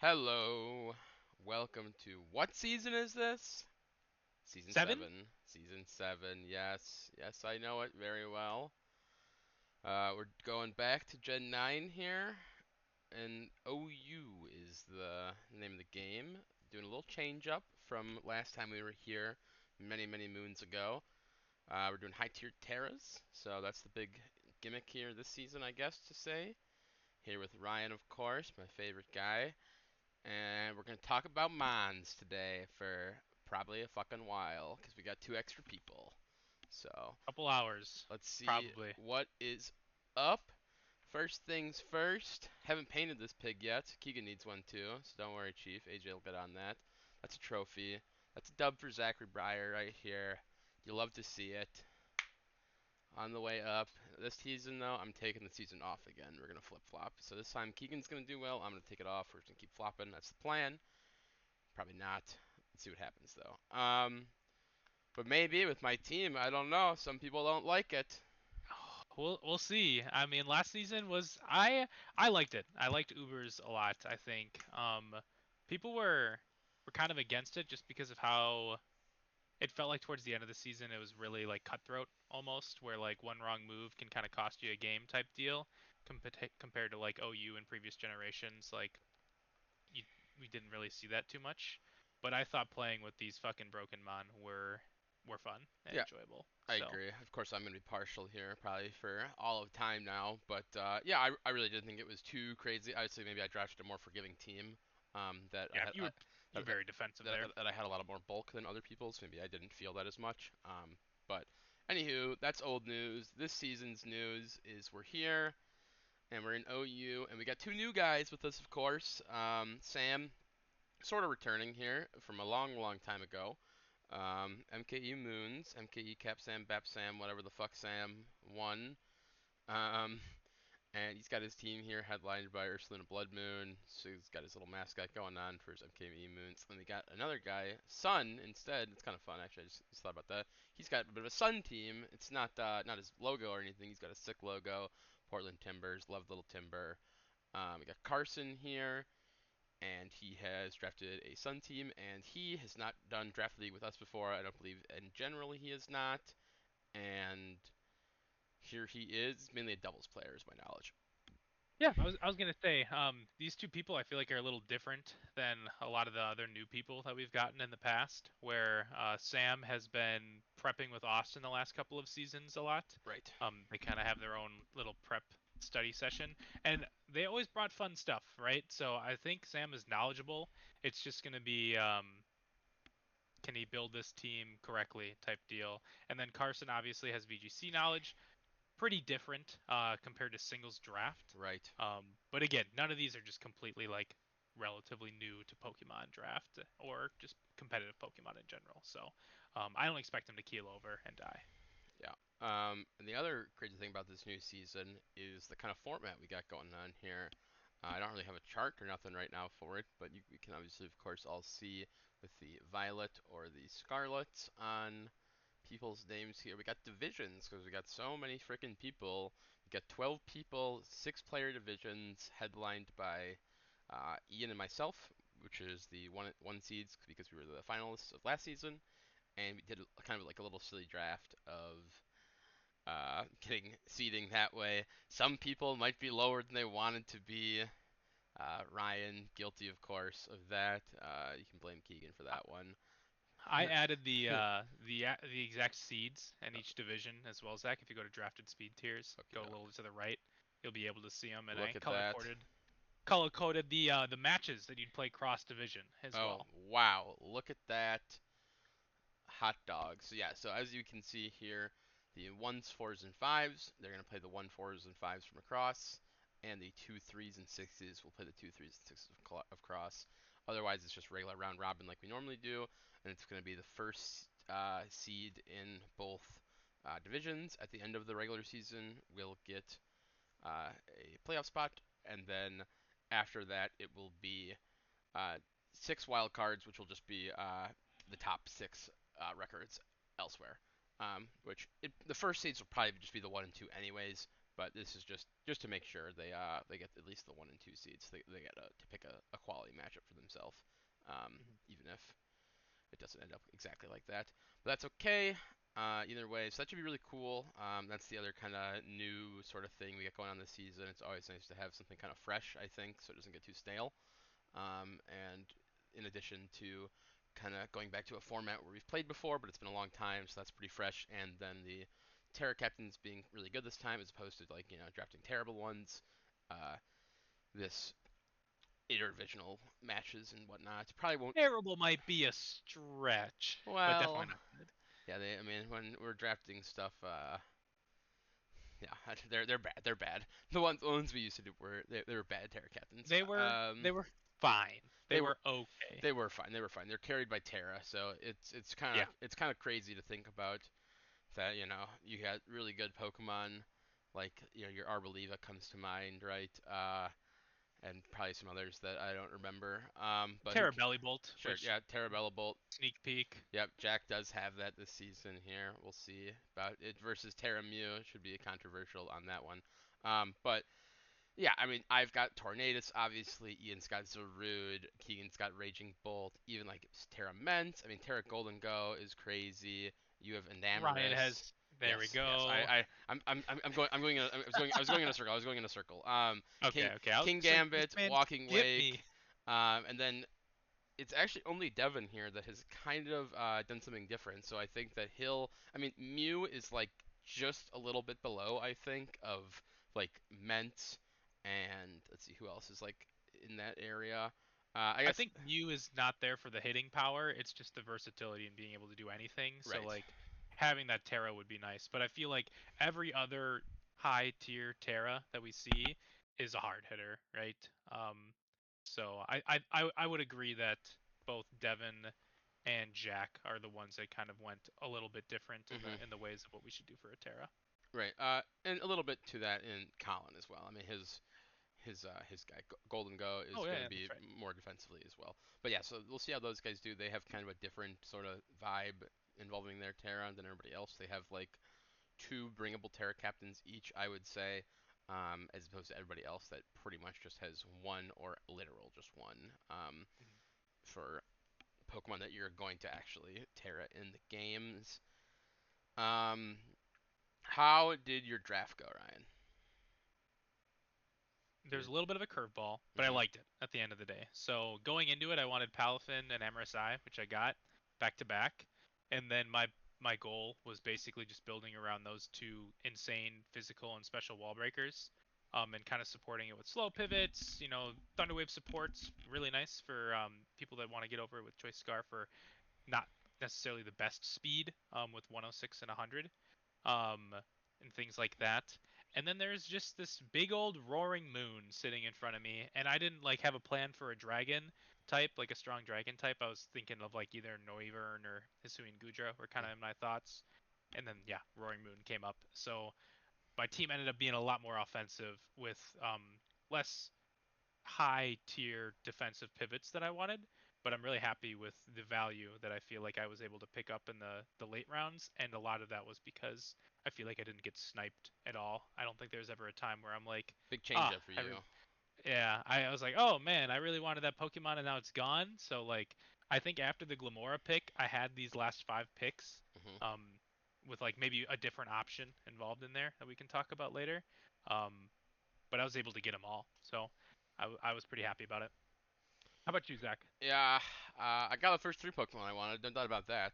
Hello. Welcome to what season is this? Season Seven? 7. Season 7. Yes. Yes, I know it very well. We're going back to Gen 9 here, and OU is the name of the game. Doing a little change up from last time we were here many, many moons ago. We're doing high tier Terras, so that's the big gimmick here this season, I guess to say. Here with Ryan, of course, my favorite guy. And we're going to talk about Mons today for probably a fucking while because we got two extra people. So Couple hours, let's see probably. what is up. First things first, haven't painted this pig yet. Keegan needs one too, so don't worry, Chief. AJ will get on that. That's a trophy. That's a dub for Zachary Breyer right here. You love to see it. On the way up. This season, though, I'm taking the season off again. We're going to flip flop. So this time, Keegan's going to do well. I'm going to take it off. We're just going to keep flopping. That's the plan. Probably not. Let's see what happens though. But maybe with my team, I don't know. Some people don't like it. We'll see. I mean, last season was I liked it. I liked Ubers a lot, I think. People were kind of against it just because of how it felt like towards the end of the season it was really like cutthroat almost, where like one wrong move can kind of cost you a game type deal compared to like OU in previous generations. Like you, we didn't really see that too much. But I thought playing with these fucking broken mon were fun and Yeah, enjoyable. I So agree. Of course, I'm going to be partial here, probably for all of time now. But yeah, I really did think it was too crazy. Obviously, maybe I drafted a more forgiving team. That I yeah, had you're very defensive there. that I had a lot of more bulk than other people's. Maybe I didn't feel that as much. But anywho, that's old news. This season's news is we're here and we're in OU, and we got two new guys with us, of course. Sam, sort of returning here from a long, long time ago. MKE Moons, MKE Cap Sam, Bap Sam, whatever the fuck Sam won. Um, and he's got his team here headlined by Ursulina Blood Moon. So he's got his little mascot going on for his MKE Moons. Then we got another guy, Sun, instead. It's kind of fun, actually. I just thought about that. He's got a bit of a Sun team. It's not his logo or anything. He's got a sick logo. Portland Timbers, love Little Timber. We got Carson here, and he has drafted a Sun team, and he has not done draft league with us before. I don't believe, and generally he has not. And here he is, mainly a doubles player, is my knowledge. Yeah, I was gonna say, these two people I feel like are a little different than a lot of the other new people that we've gotten in the past. Where Sam has been prepping with Austin the last couple of seasons a lot. Right. They kind of have their own little prep study session, and they always brought fun stuff, right? So I think Sam is knowledgeable. It's just gonna be can he build this team correctly type deal. And then Carson obviously has VGC knowledge, pretty different compared to singles draft. Right. But again, none of these are just completely like relatively new to Pokemon draft or just competitive Pokemon in general. So I don't expect him to keel over and die. Yeah. And the other crazy thing about this new season is the kind of format we got going on here. I don't really have a chart or nothing right now for it, but you can obviously, of course, all see with the violet or the scarlet on people's names here. We got divisions because we got so many freaking people. We got 12 people, 6 player divisions, headlined by Ian and myself, which is the one seeds because we were the finalists of last season, and we did kind of like a little silly draft of getting seeding that way. Some people might be lower than they wanted to be. Ryan, guilty of course of that. You can blame Keegan for that one. I added the exact seeds in each division as well, Zach. If you go to drafted speed tiers, Okie go a little doke. to the right, you'll be able to see them, and I Look at that. color coded the matches that you'd play cross division as Oh, well. wow. Look at that. Hot dogs. So yeah, so as you can see here, the ones, fours, and fives, they're gonna play the one, fours, and fives from across, and the two, threes, and sixes will play the two, threes, and sixes of cross. Otherwise, it's just regular round robin like we normally do, and it's gonna be the first seed in both divisions at the end of the regular season will get a playoff spot, and then after that, it will be uh, 6 wild cards, which will just be the top 6 records elsewhere. The first seeds will probably just be the 1 and 2 anyways, but this is just to make sure they get at least the 1 and 2 seeds. They get to pick a quality matchup myself, even if it doesn't end up exactly like that. But that's okay. Either way, so that should be really cool. That's the other kind of new sort of thing we got going on this season. It's always nice to have something kind of fresh, I think, so it doesn't get too stale. And in addition to kind of going back to a format where we've played before, but it's been a long time, so that's pretty fresh. And then the Terra captains being really good this time, as opposed to like drafting terrible ones. Uh, this interdivisional matches and whatnot probably won't. Terrible might be a stretch, but Well, definitely not good. yeah, I mean, when we're drafting stuff, yeah, they're bad. They're bad. The ones we used to do they were bad Terra captains. They were fine. They They were were okay. They were fine. They were fine. They're carried by Terra, so it's kind of Yeah. it's kind of crazy to think about that. You got really good Pokemon, like your Arboliva comes to mind, right? And probably some others that I don't remember. But Terra Belly Bolt, sure, which yeah, Terra Bolt. sneak peek. Yep, Jack does have that this season here. We'll see about it versus Terra Mew. Should be controversial on that one. But yeah, I mean, I've got Tornadus, obviously. Ian's got Zarude. Keegan's got Raging Bolt. Even like Terra Ment. I mean, Terra Golden Go is crazy. You have Ryan Enamorus. has. There we Yes, yes. go. I was going in a circle. I was going in a circle. Okay, King okay. I was King like, this Gambit, man Walking skip me. Wake, and then it's actually only Devin here that has kind of done something different. So I think that I mean, Mew is like just a little bit below, I think, of like Ment, and let's see who else is like in that area. I I guess think Mew is not there for the hitting power. It's just the versatility and being able to do anything. So right. like having that Terra would be nice. But I feel like every other high tier Terra that we see is a hard hitter, right? So I would agree that both Devin and Jack are the ones that kind of went a little bit different in Hmm. the ways of what we should do for a Terra. Right. And a little bit to that in Colin as well. I mean, his guy Golden Go is Oh yeah, going to yeah, be that's right. more defensively as well. But yeah, so we'll see how those guys do. They have kind of a different sort of vibe involving their Terra than everybody else. They have like two bringable Terra captains each, I would say, as opposed to everybody else that pretty much just has one or literal just one Mhm. for Pokemon that you're going to actually Terra in the games. Um, how did your draft go, Ryan? There's Did a little bit of a curveball, but I mm-hmm, liked it at the end of the day. So going into it, I wanted Palafin and MRSI, which I got back to back, and then my goal was basically just building around those two insane physical and special wall breakers, and kind of supporting it with slow pivots. Thunderwave supports really nice for people that want to get over it with Choice Scarf for not necessarily the best speed, with 106 and 100, um, and things like that. And then there's just this big old roaring moon sitting in front of me, and I didn't like have a plan for a dragon type, like a strong dragon type. I was thinking of like either Noivern or Hisuian Gudra were kind of in my thoughts. And then yeah, Roaring Moon came up. So my team ended up being a lot more offensive with less high tier defensive pivots that I wanted, but I'm really happy with the value that I feel like I was able to pick up in the late rounds, and a lot of that was because I feel like I didn't get sniped at all. I don't think there's ever a time where I'm like, big change ah, up for you? yeah, I was like, oh man, I really wanted that Pokemon and now it's gone. So like, I think after the Glamora pick, I had these last five picks, Hmm. um, with like maybe a different option involved in there that we can talk about later. Um, but I was able to get them all, so I was pretty happy about it. How about you, Zach? Yeah, I got the first three Pokemon I wanted. No doubt about that.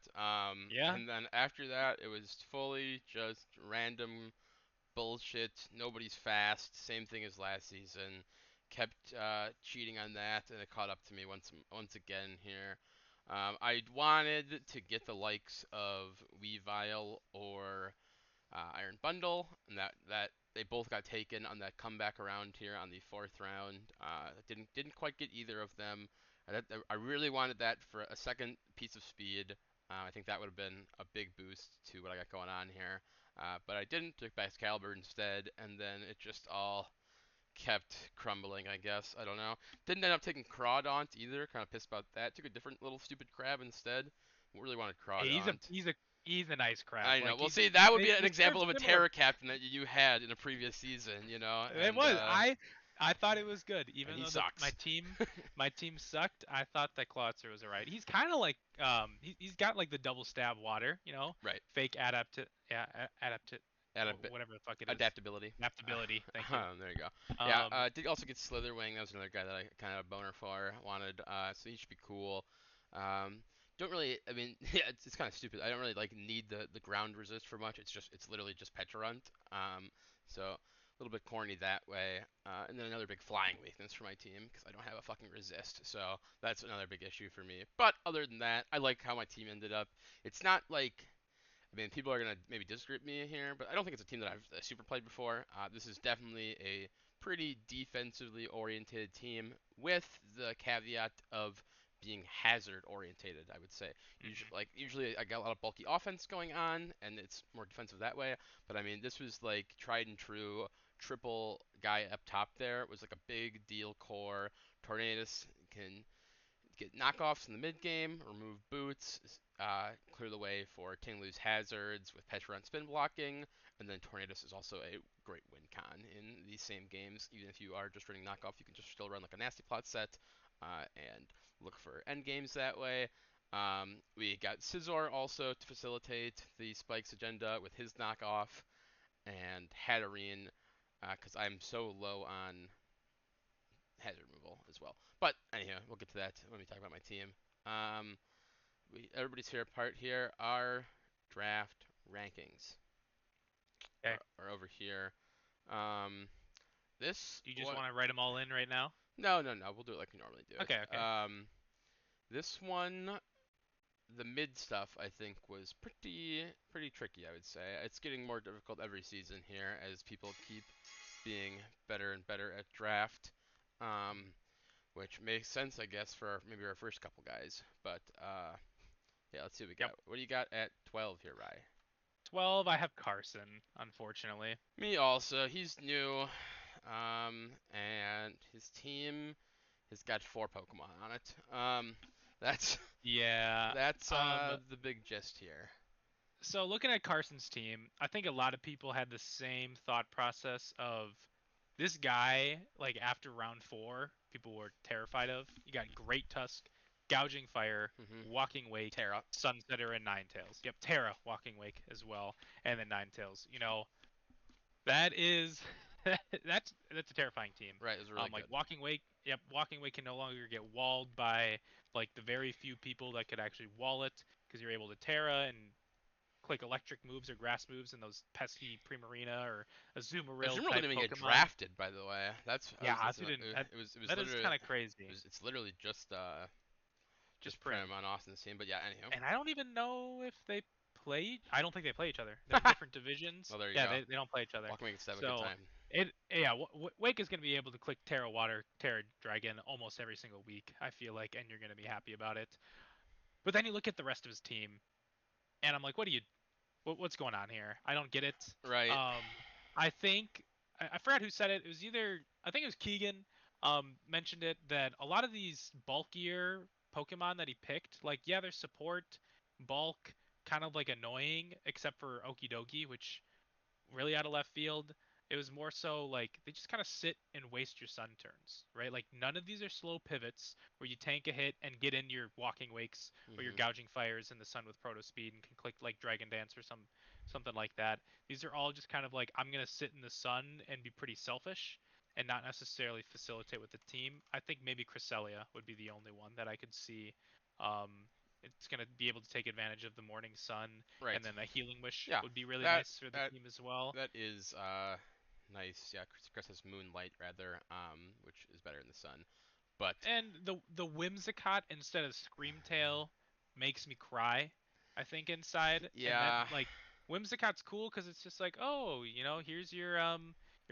Yeah. And then after that, it was fully just random bullshit. Nobody's fast. Same thing as last season. Kept cheating on that, and it caught up to me once again here. I wanted to get the likes of Weavile or Iron Bundle, and that they both got taken on that comeback around here on the fourth round. Didn't quite get either of them. I really wanted that for a second piece of speed. I think that would have been a big boost to what I got going on here. But I didn't. Took Excalibur instead, and then it just all kept crumbling, I guess. I don't know. Didn't end up taking Crawdaunt either. Kind of pissed about that. Took a different little stupid crab instead. Really wanted Hey, he's a Crawdaunt. he's a he's a nice crab. I know. Like Well, see, that would be an they serve example of a similar. Terra captain that you had in a previous season, It and was. I thought it was good, and even he though sucks. my team sucked. I thought that Clawitzer was alright. He's kind of like he's got like the double stab water, Right. fake adapt Adap- whatever the fuck it is, Adaptability. adaptability. Thank you. There you go. Yeah, Um, did also get Slitherwing. That was another guy that I kind of boner for. Wanted, so he should be cool. Um, don't really. I mean, yeah, it's kind of stupid. I don't really like need the ground resist for much. It's literally just Pecharunt. So a little bit corny that way. And then another big flying weakness for my team because I don't have a fucking resist. So that's another big issue for me. But other than that, I like how my team ended up. It's not like, I mean, people are gonna maybe disagree with me here, but I don't think it's a team that I've super played before. This is definitely a pretty defensively oriented team, with the caveat of being hazard orientated. I would say mhm. usually I got a lot of bulky offense going on, and it's more defensive that way. But I mean, this was like tried and true triple guy up top. There it was like a big deal core. Tornadus can get knockoffs in the mid game, remove boots, clear the way for Tinglu's hazards with Petra spin blocking, and then Tornadus is also a great win con in these same games. Even if you are just running knockoff, you can just still run like a nasty plot set and look for end games that way. We got Scizor also to facilitate the Spikes agenda with his knockoff, and Hatterene, because I'm so low on hazard removal as well. But anyhow, we'll get to that when we talk about my team. Um, everybody's favorite part here, our draft rankings Okay. are over here. Um, this Do you just what? want to write them all in right now? No. We'll do it like we normally do it. Okay. Okay. This one, the mid stuff, I think was pretty tricky. I would say it's getting more difficult every season here as people keep being better and better at draft. Um, which makes sense, I guess, for maybe our first couple guys. But yeah, let's see what we Yep. got. What do you got at 12 here, Rye? 12. I have Carson, unfortunately. Me also. He's new, and his team has got 4 Pokemon on it. That's Yeah. that's Um. the big gist here. So looking at Carson's team, I think a lot of people had the same thought process of this guy, like after round 4, people were terrified of. You got Great Tusk, Gouging Fire, Hmm. Walking Wake, Terra. Sunsetter, and Ninetales. Yep, Terra, Walking Wake as well, and then Ninetales. That is that's a terrifying team. Right, it was really Like good. Walking Wake, yep, Walking Wake can no longer get walled by like the very few people that could actually wall it because you're able to Terra and click electric moves or grass moves in those pesky Primarina or Azumarill Azumarill type didn't even get Pokemon. drafted, by the way. Yeah, dude, It was that is literally kind of crazy. it's literally just Just Prim. Prim on Austin's team. But yeah, anyhow. And I don't even know if they play. I don't think they play each other. They're in different divisions. Well, there you Yeah, go. they don't play each other. Walking Wake have a good So time. Wake is going to be able to click Terra Water, Terra Dragon almost every single week. I feel like, and you're going to be happy about it. But then you look at the rest of his team, and I'm like, what's going on here? I don't get it. Right. Um, I think I forgot who said it. It was either I think it was Keegan. Mentioned it that a lot of these bulkier Pokemon that he picked, like yeah, their support, bulk, kind of like annoying, except for Okidogi, which really out of left field. It was more so like they just kind of sit and waste your sun turns, right? Like none of these are slow pivots where you tank a hit and get in your walking wakes or your Hmm. gouging fires in the sun with proto speed and can click like dragon dance or something like that. These are all just kind of like I'm gonna sit in the sun and be pretty selfish and not necessarily facilitate with the team. I think maybe Cresselia would be the only one that I could see. It's going to be able to take advantage of the morning sun, and Right. then a healing wish Yeah. would be really That nice for the that team as well. that is nice. Yeah, Chris has Moonlight rather, which is better in the sun. But And the Whimsicott instead of Screamtail makes me cry, I think inside. And then yeah, like Whimsicott's cool because it's just like, oh, here's your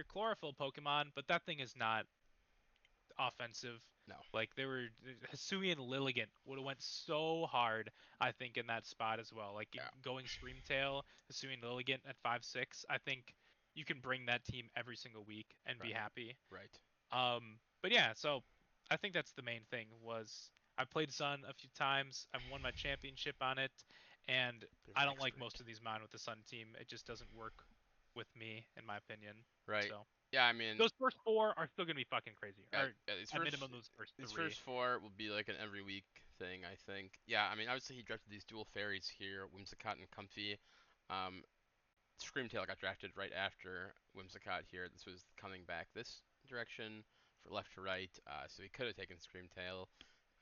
chlorophyll Pokemon, but that thing is not offensive. no. Like they were Hisuian Lilligant would have went so hard, I think, in that spot as well. Like Yeah. going Screamtail, Hisuian Lilligant at 5'6", I think you can bring that team every single week and be Right. happy. Right. But yeah, so I think that's the main thing was I played Sun a few times. I've won my championship on it, and Bit of I an don't like expert. most of these mon with the Sun team. It just doesn't work with me, in my opinion. Right. So. Yeah, I mean, Those first four are still gonna be fucking crazy, yeah, or yeah, at minimum those first these three. first four will be like an every week thing, I think. Yeah, I mean, obviously he drafted these dual fairies here, Whimsicott and Comfy. Um, Screamtail got drafted right after Whimsicott here. This was coming back this direction for left to right, so he could have taken Screamtail.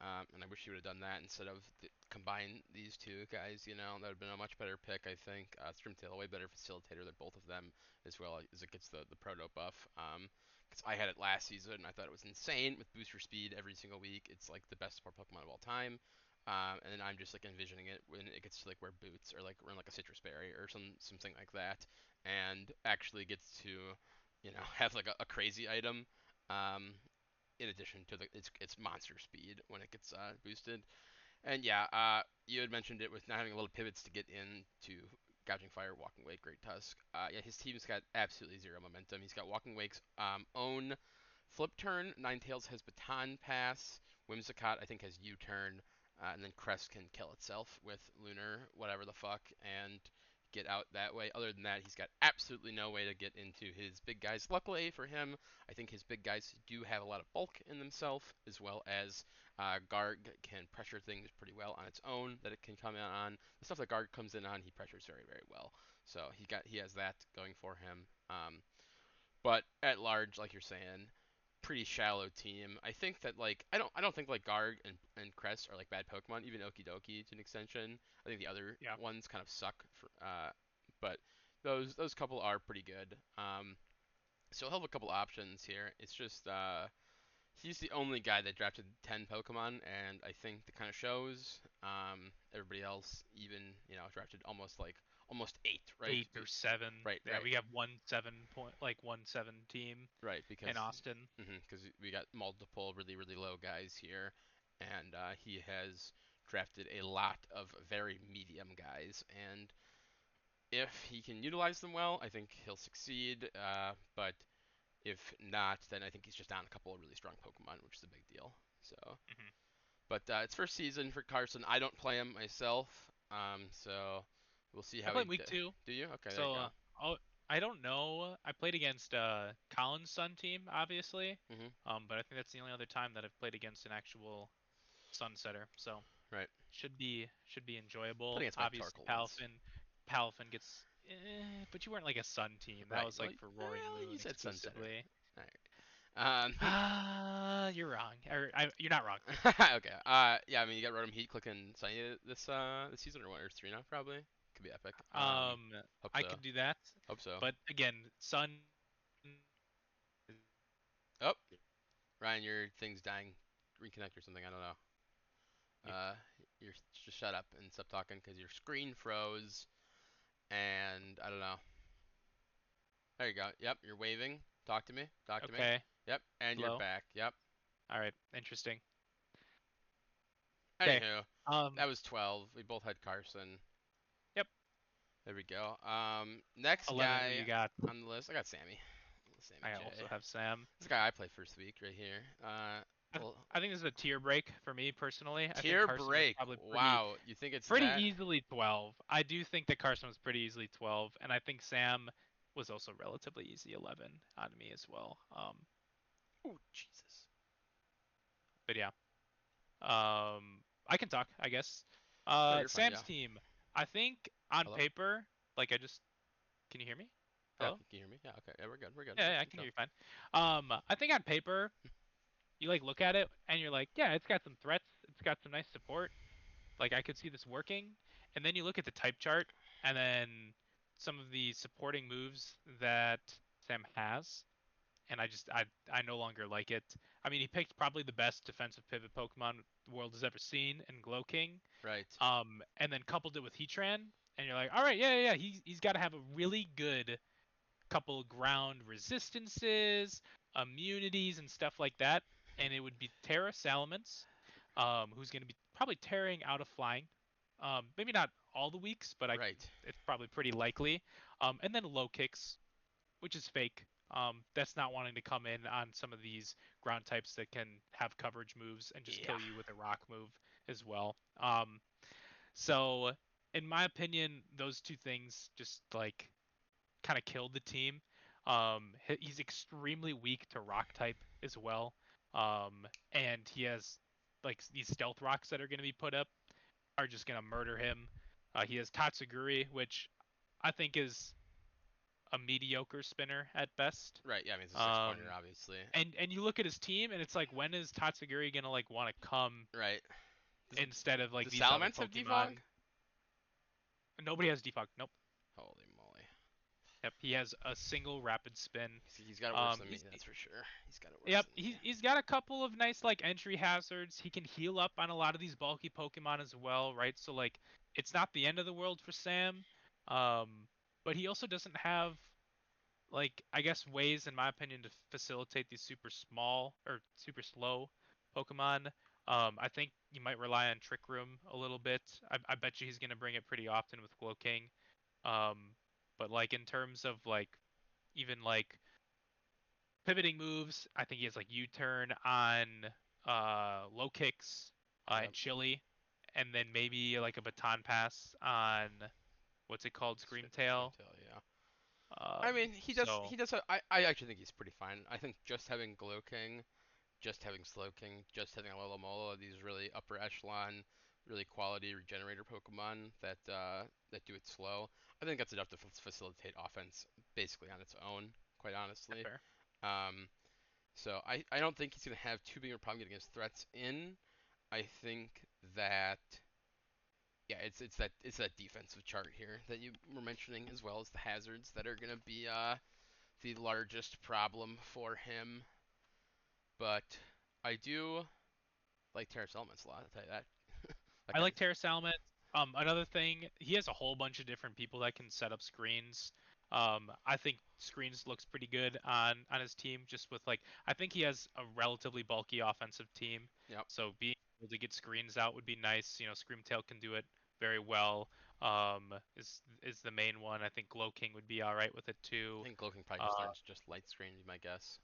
And I wish he would have done that instead of combine these two guys. You know, that would have been a much better pick, I think. Scrimtail, a way better facilitator than both of them, as well as it gets the proto buff. Because I had it last season, and I thought it was insane with booster speed every single week. It's like the best support Pokemon of all time. And then I'm just like envisioning it when it gets to like wear boots or like run like a citrus berry or something like that, and actually gets to, you know, have like a crazy item. Um, in addition to its monster speed when it gets boosted. And yeah, you had mentioned it with not having a little pivots to get into Gouging Fire, Walking Wake, Great Tusk. Yeah, his team's got absolutely zero momentum. He's got Walking Wake's own Flip Turn, Ninetales has Baton Pass, Whimsicott I think has U-Turn, and then Crest can kill itself with Lunar, whatever the fuck, and get out that way. Other than that, he's got absolutely no way to get into his big guys. Luckily for him, I think his big guys do have a lot of bulk in themselves, as well as Garg can pressure things pretty well on its own that it can come in on. The stuff that Garg comes in on, he pressures very, very well. So he has that going for him. But at large, like you're saying, pretty shallow team. I think that like I don't think like Garg and Crest are like bad Pokemon, even Okidoki to an extension. I think the other Yeah. ones kind of suck for, but those couple are pretty good. So he'll have a couple options here. It's just he's the only guy that drafted 10 Pokemon, and I think that kind of shows. Everybody else, even drafted almost 8, right? 8 or 7. Right, Yeah, right, we have 1 7 point, like 1 7 team right. in Because Austin. we got multiple really really low guys here, and he has drafted a lot of very medium guys, and if he can utilize them well, I think he'll succeed. But if not, then I think he's just down a couple of really strong Pokemon, which is a big deal. So. Hmm. But it's first season for Carson. I don't play him myself, so we'll see I how played he in week 2, do you? Okay, there you so go. I'll, I don't know. I played against Colin's Sun team, obviously, Mhm. but I think that's the only other time that I've played against an actual Sunsetter. So Right. should be Playing enjoyable. against my Obviously, Torkoal once. Palafin gets, but you weren't like a Sun team. That Right. was Well, like for Roaring you Moon said Sunsetter. exclusively. All right. Ah, you're wrong. You're not wrong. Okay. Yeah. I mean, you got Rotom Heat clicking Sunny this season or what? Or three now probably. Could be epic. Um, Hope I so. could do that, Hope so. but again, Sun is Oh, Ryan, your thing's dying. Reconnect or something. I don't know. Uh, you're just shut up and stop talking because your screen froze, and I don't know. There you go. Yep, you're waving. Talk to me. Talk to me. okay. Yep, and you're Hello. back. Yep. All right. Interesting. Okay. Anywho, that Um. was 12. We both had Carson. Yep. There we go. Next 11. Who guy you got? on the list, I got Sammy. Sammy I J. also have Sam. This guy I played first week right here. Well, I think this is a tier break for me personally. I think tier Carson was break. probably Wow, you think it's pretty that? easily 12. I do think that Carson was pretty easily 12, and I think Sam was also relatively easy 11 on me as well. Oh, Jesus. But yeah. I can talk, I guess. No, you're fine. Sam's Yeah. team. I think on Hello. paper, like I just can you hear me? Yeah. Hello? Can you hear me? Yeah. Okay. Yeah, we're good. We're good. Yeah, Yep. yeah, I Keep can hear going. you fine. I think on paper, you like look at it and you're like, yeah, it's got some threats, it's got some nice support. Like I could see this working. And then you look at the type chart and then some of the supporting moves that Sam has, and I no longer like it. I mean, he picked probably the best defensive pivot Pokemon the world has ever seen in Glow King. Right. And then coupled it with Heatran, and you're like, all right, yeah, yeah, yeah. He's got to have a really good couple ground resistances, immunities, and stuff like that. And it would be Terra Salamence, who's going to be probably tearing out of flying. Maybe not all the weeks, but Right. it's probably pretty likely. And then low kicks, which is fake. That's not wanting to come in on some of these ground types that can have coverage moves and just Yeah. kill you with a rock move as well. So in my opinion, those two things just like kind of killed the team. He's extremely weak to rock type as well. And he has like these stealth rocks that are going to be put up are just going to murder him. He has Tatsuguri, which I think is a mediocre spinner at best. Right. Yeah. I mean, it's a six pointer, Um, obviously. and you look at his team, and it's like, when is Tatsuguri gonna like want to come Right. Does, instead of like does these other Salamence have defog? Pokemon? Nobody has defog. Nope. Holy moly. Yep. He has a single rapid spin. He's got it worse than me, He's that's for sure. He's got it worse Yep. than me. He's got a couple of nice like entry hazards. He can heal up on a lot of these bulky Pokemon as well, right? So like, it's not the end of the world for Sam. Um, but he also doesn't have like, I guess, ways in my opinion to facilitate these super small or super slow Pokemon. I think you might rely on Trick Room a little bit. I bet you he's gonna bring it pretty often with Glow King. Um, but like in terms of like even like pivoting moves, I think he has like U-turn on low kicks and Yep. Chili, and then maybe like a baton pass on what's it called, Scream Tail. Screamtail, yeah. I Um, mean, he does. so He does. I actually think he's pretty fine. I think just having Glow King, just having Slow King, just having Alomola, these really upper echelon, really quality regenerator Pokemon that do it slow. I think that's enough to facilitate offense basically on its own. Quite honestly. fair. Um, so I don't think he's gonna have too big of a problem getting his threats in. I think that yeah, it's that defensive chart here that you were mentioning, as well as the hazards that are gonna be the largest problem for him. But I do like Terrace Elements a lot. I'll tell you that. That I guy's like Terra Salamence. Another thing, he has a whole bunch of different people that can set up screens. I think screens looks pretty good on his team. Just with like, I think he has a relatively bulky offensive team, yep. so being able to get screens out would be nice. You know, Screamtail can do it very well. Is the main one. I think Glow King would be all right with it I too. think Cloaking probably just Uh, learns just light screen, be my guess.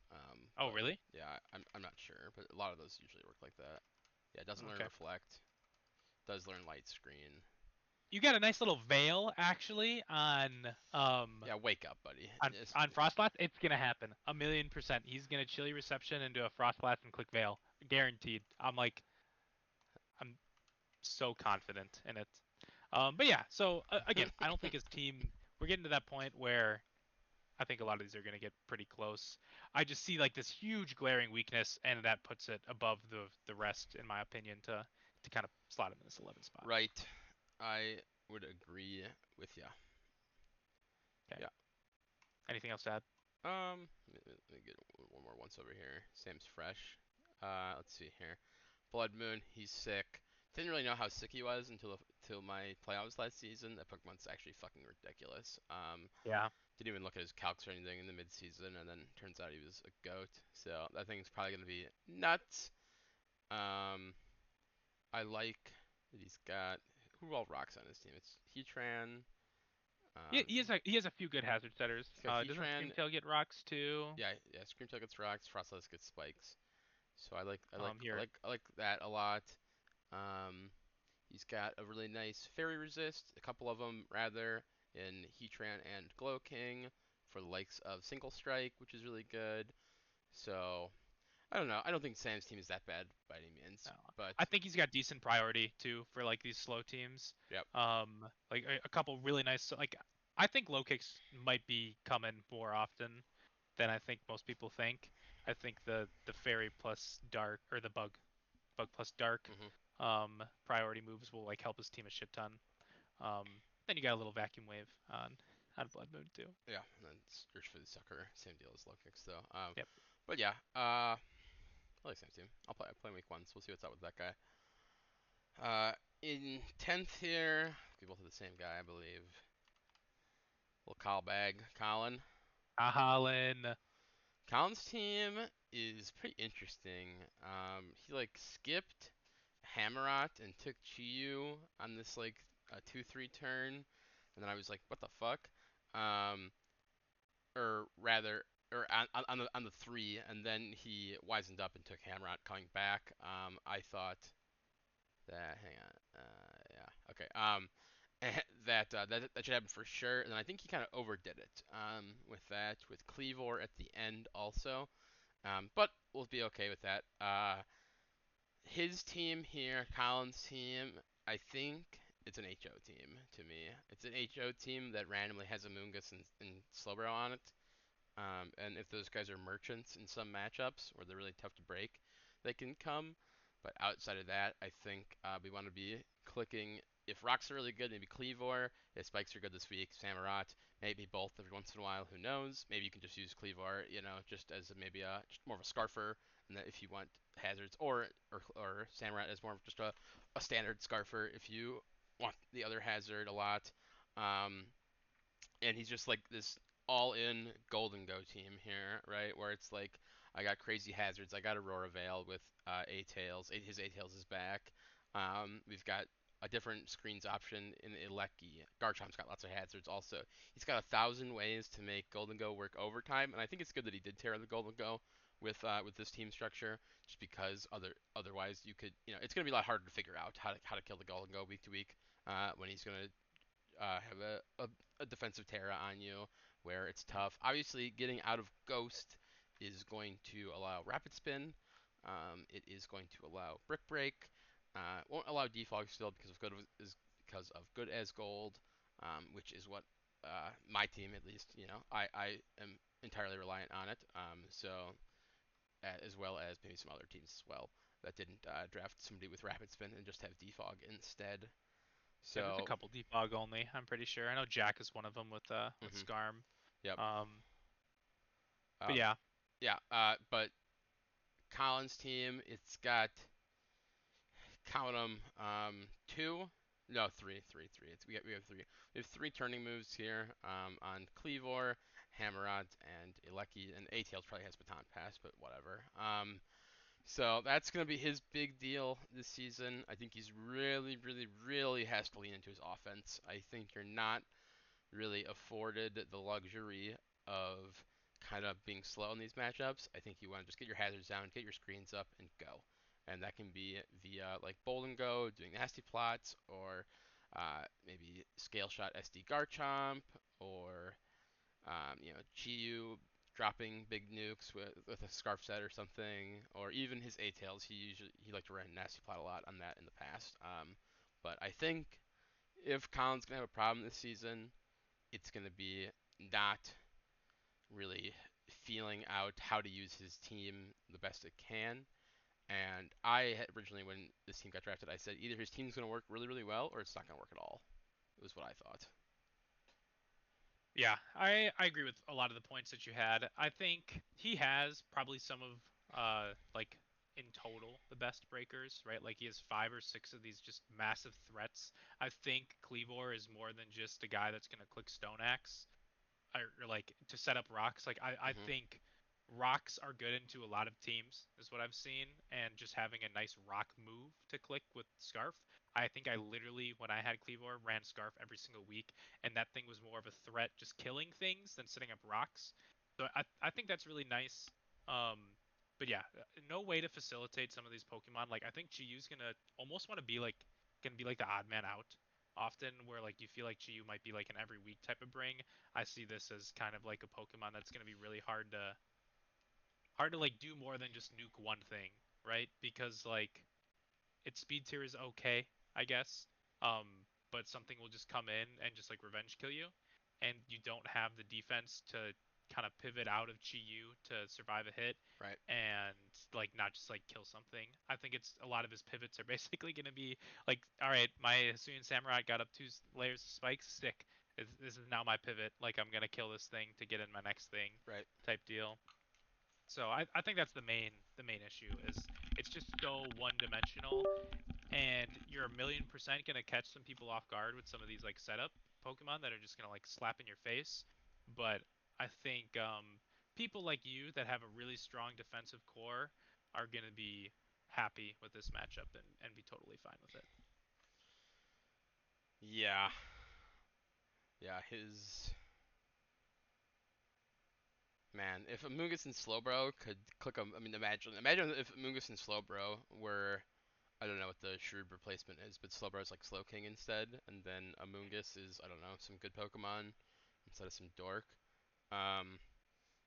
oh But really? yeah, I'm not sure, but a lot of those usually work like that. Yeah, it doesn't learn Okay. reflect. Does learn light screen. You got a nice little veil actually Yeah, wake up, buddy. Just, on Frostblast, it's gonna happen. 1,000,000%. He's gonna chilly reception and do a Frostblast and click Veil. Guaranteed. I'm so confident in it. But yeah, so again, I don't think his team we're getting to that point where I think a lot of these are gonna get pretty close. I just see like this huge glaring weakness, and that puts it above the rest, in my opinion, to kind of slot him in this 11 spot. right. I would agree with you. Okay. Yeah. Anything else to add? Let me get one more once over here. Sam's fresh. Let's see here. Blood Moon, he's sick. Didn't really know how sick he was until my playoffs last season. That Pokemon's actually fucking ridiculous. Yeah. Didn't even look at his calcs or anything in the midseason, and then turns out he was a goat. So that thing's probably gonna be nuts. Um, I like that he's got who all rocks on his team. It's Heatran. He, Um, he has a few good hazard setters. he's got Doesn't Heatran. Screamtail get rocks too? Yeah. Screamtail gets rocks. Frostless gets spikes. So I like I like I Here. like I like that a lot. Um, he's got a really nice fairy resist, a couple of them rather, in Heatran and Glow King for the likes of Single Strike, which is really good. So I don't know. I don't think Sam's team is that bad by any means, No. but I think he's got decent priority too for like these slow teams. yep. Like a couple really nice. Like, I think low kicks might be coming more often than I think most people think. I think the fairy plus dark, or the bug plus dark hmm priority moves will like help his team a shit ton. Um, then you got a little vacuum wave on Blood Moon too. Yeah, and then Search for the Sucker, same deal as Low Kicks though. Yep. But yeah, I like Sam's team. I'll play him week one, so we'll see what's up with that guy. In 10th here, we both have the same guy, I believe. Little call bag, Colin. Ahalin. Colin's team is pretty interesting. He like skipped Hammerat and took Chiyu on this like 2-3 turn, and then I was like, what the fuck? Um, or rather, or on the three, and then he wisened up and took Hammerat coming back. I thought that hang on, yeah, okay. that should happen for sure. And I think he kind of overdid it with that, with Cleavor at the end also. But we'll be okay with that. His team here, Collins' team, I think it's an HO team to me. It's an HO team that randomly has Amoonguss and Slowbro on it. And if those guys are merchants in some matchups where they're really tough to break, they can come. But outside of that, I think we want to be clicking. If rocks are really good, maybe Cleavor. If spikes are good this week, Samurott. Maybe both every once in a while. Who knows? Maybe you can just use Cleavor, just as maybe just more of a scarfer. And that if you want hazards, or Samurott as more of just a standard scarfer if you want the other hazard a lot. Um, and he's just like this all-in Golden Go team here, right? Where it's like I got crazy hazards. I got Aurora Veil with A-Tails. His A-Tails is back. We've got a different screens option in Ilecki. Garchomp's got lots of hazards also. He's got 1,000 ways to make Golden Go work overtime, and I think it's good that he did tear the Golden Go with this team structure, just because otherwise you could it's gonna be a lot harder to figure out how to kill the Golden Go week to week when he's gonna have a defensive Terra on you where it's tough. Obviously, getting out of Ghost is going to allow Rapid Spin. It is going to allow Brick Break. Won't allow Defog still because of good as gold, which is what my team at least I am entirely reliant on it. As well as maybe some other teams as well that didn't draft somebody with Rapid Spin and just have Defog instead. Yeah, there's a So. couple defog only. I'm pretty sure. I know Jack is one of them with Mhm. Scarm. Yep. Um, but Um, yeah, yeah, but Collins' team, it's got count them two, no three. We have three. We have three turning moves here on Cleavor, Hammerot, and Ilecki, and A-Tails probably has Baton Pass, but whatever. So that's gonna be his big deal this season. I think he's really, really, really has to lean into his offense. I think you're not really afforded the luxury of kind of being slow in these matchups. I think you want to just get your hazards down, get your screens up, and go. And that can be via like Bold and Go, doing nasty plots, or maybe Scale Shot SD Garchomp, or Chiyu dropping big nukes with a Scarf Set or something, or even his A-Tails. He liked to run nasty plot a lot on that in the past. But I think if Colin's gonna have a problem this season, it's going to be not really feeling out how to use his team the best it can. And I had originally, when this team got drafted, I said either his team's going to work really, really well or it's not going to work at all. It was what I thought. yeah, I agree with a lot of the points that you had. I think he has probably some of like in total the best breakers, right? Like he has 5 or 6 of these just massive threats. I think Cleavor is more than just a guy that's gonna click Stone Axe. Or like to set up rocks. Like I Hmm. think rocks are good into a lot of teams, is what I've seen, and just having a nice rock move to click with Scarf. I think I literally, when I had Cleavor, ran Scarf every single week, and that thing was more of a threat just killing things than setting up rocks. So I think that's really nice. Um, but yeah, no way to facilitate some of these Pokemon. Like I think Chiyu's gonna be like the odd man out often, where like you feel like Chiyu might be like an every week type of bring. I see this as kind of like a Pokemon that's going to be really hard to like do more than just nuke one thing, right? Because like its speed tier is okay, I guess. But something will just come in and just like revenge kill you, and you don't have the defense to kind of pivot out of Chi-Yu to survive a hit Right. and like not just like kill something. I think it's a lot of his pivots are basically going to be like, all right, my Hisuian Samurai got up 2 layers of spikes, stick. This is now my pivot. Like I'm going to kill this thing to get in my next thing, Right. type deal. So I think that's the main issue is it's just so one dimensional, and you're a 1,000,000% gonna catch some people off guard with some of these like setup Pokemon that are just gonna like slap in your face. But I think people like you that have a really strong defensive core are gonna be happy with this matchup and be totally fine with it. Yeah. Yeah. His man. If Amoonguss and Slowbro could click him, I mean, imagine if Amoonguss and Slowbro were I don't know what the shrewd replacement is, but Slowbro is like Slowking instead, and then Amoonguss is I don't know some good Pokemon instead of some dork. Um,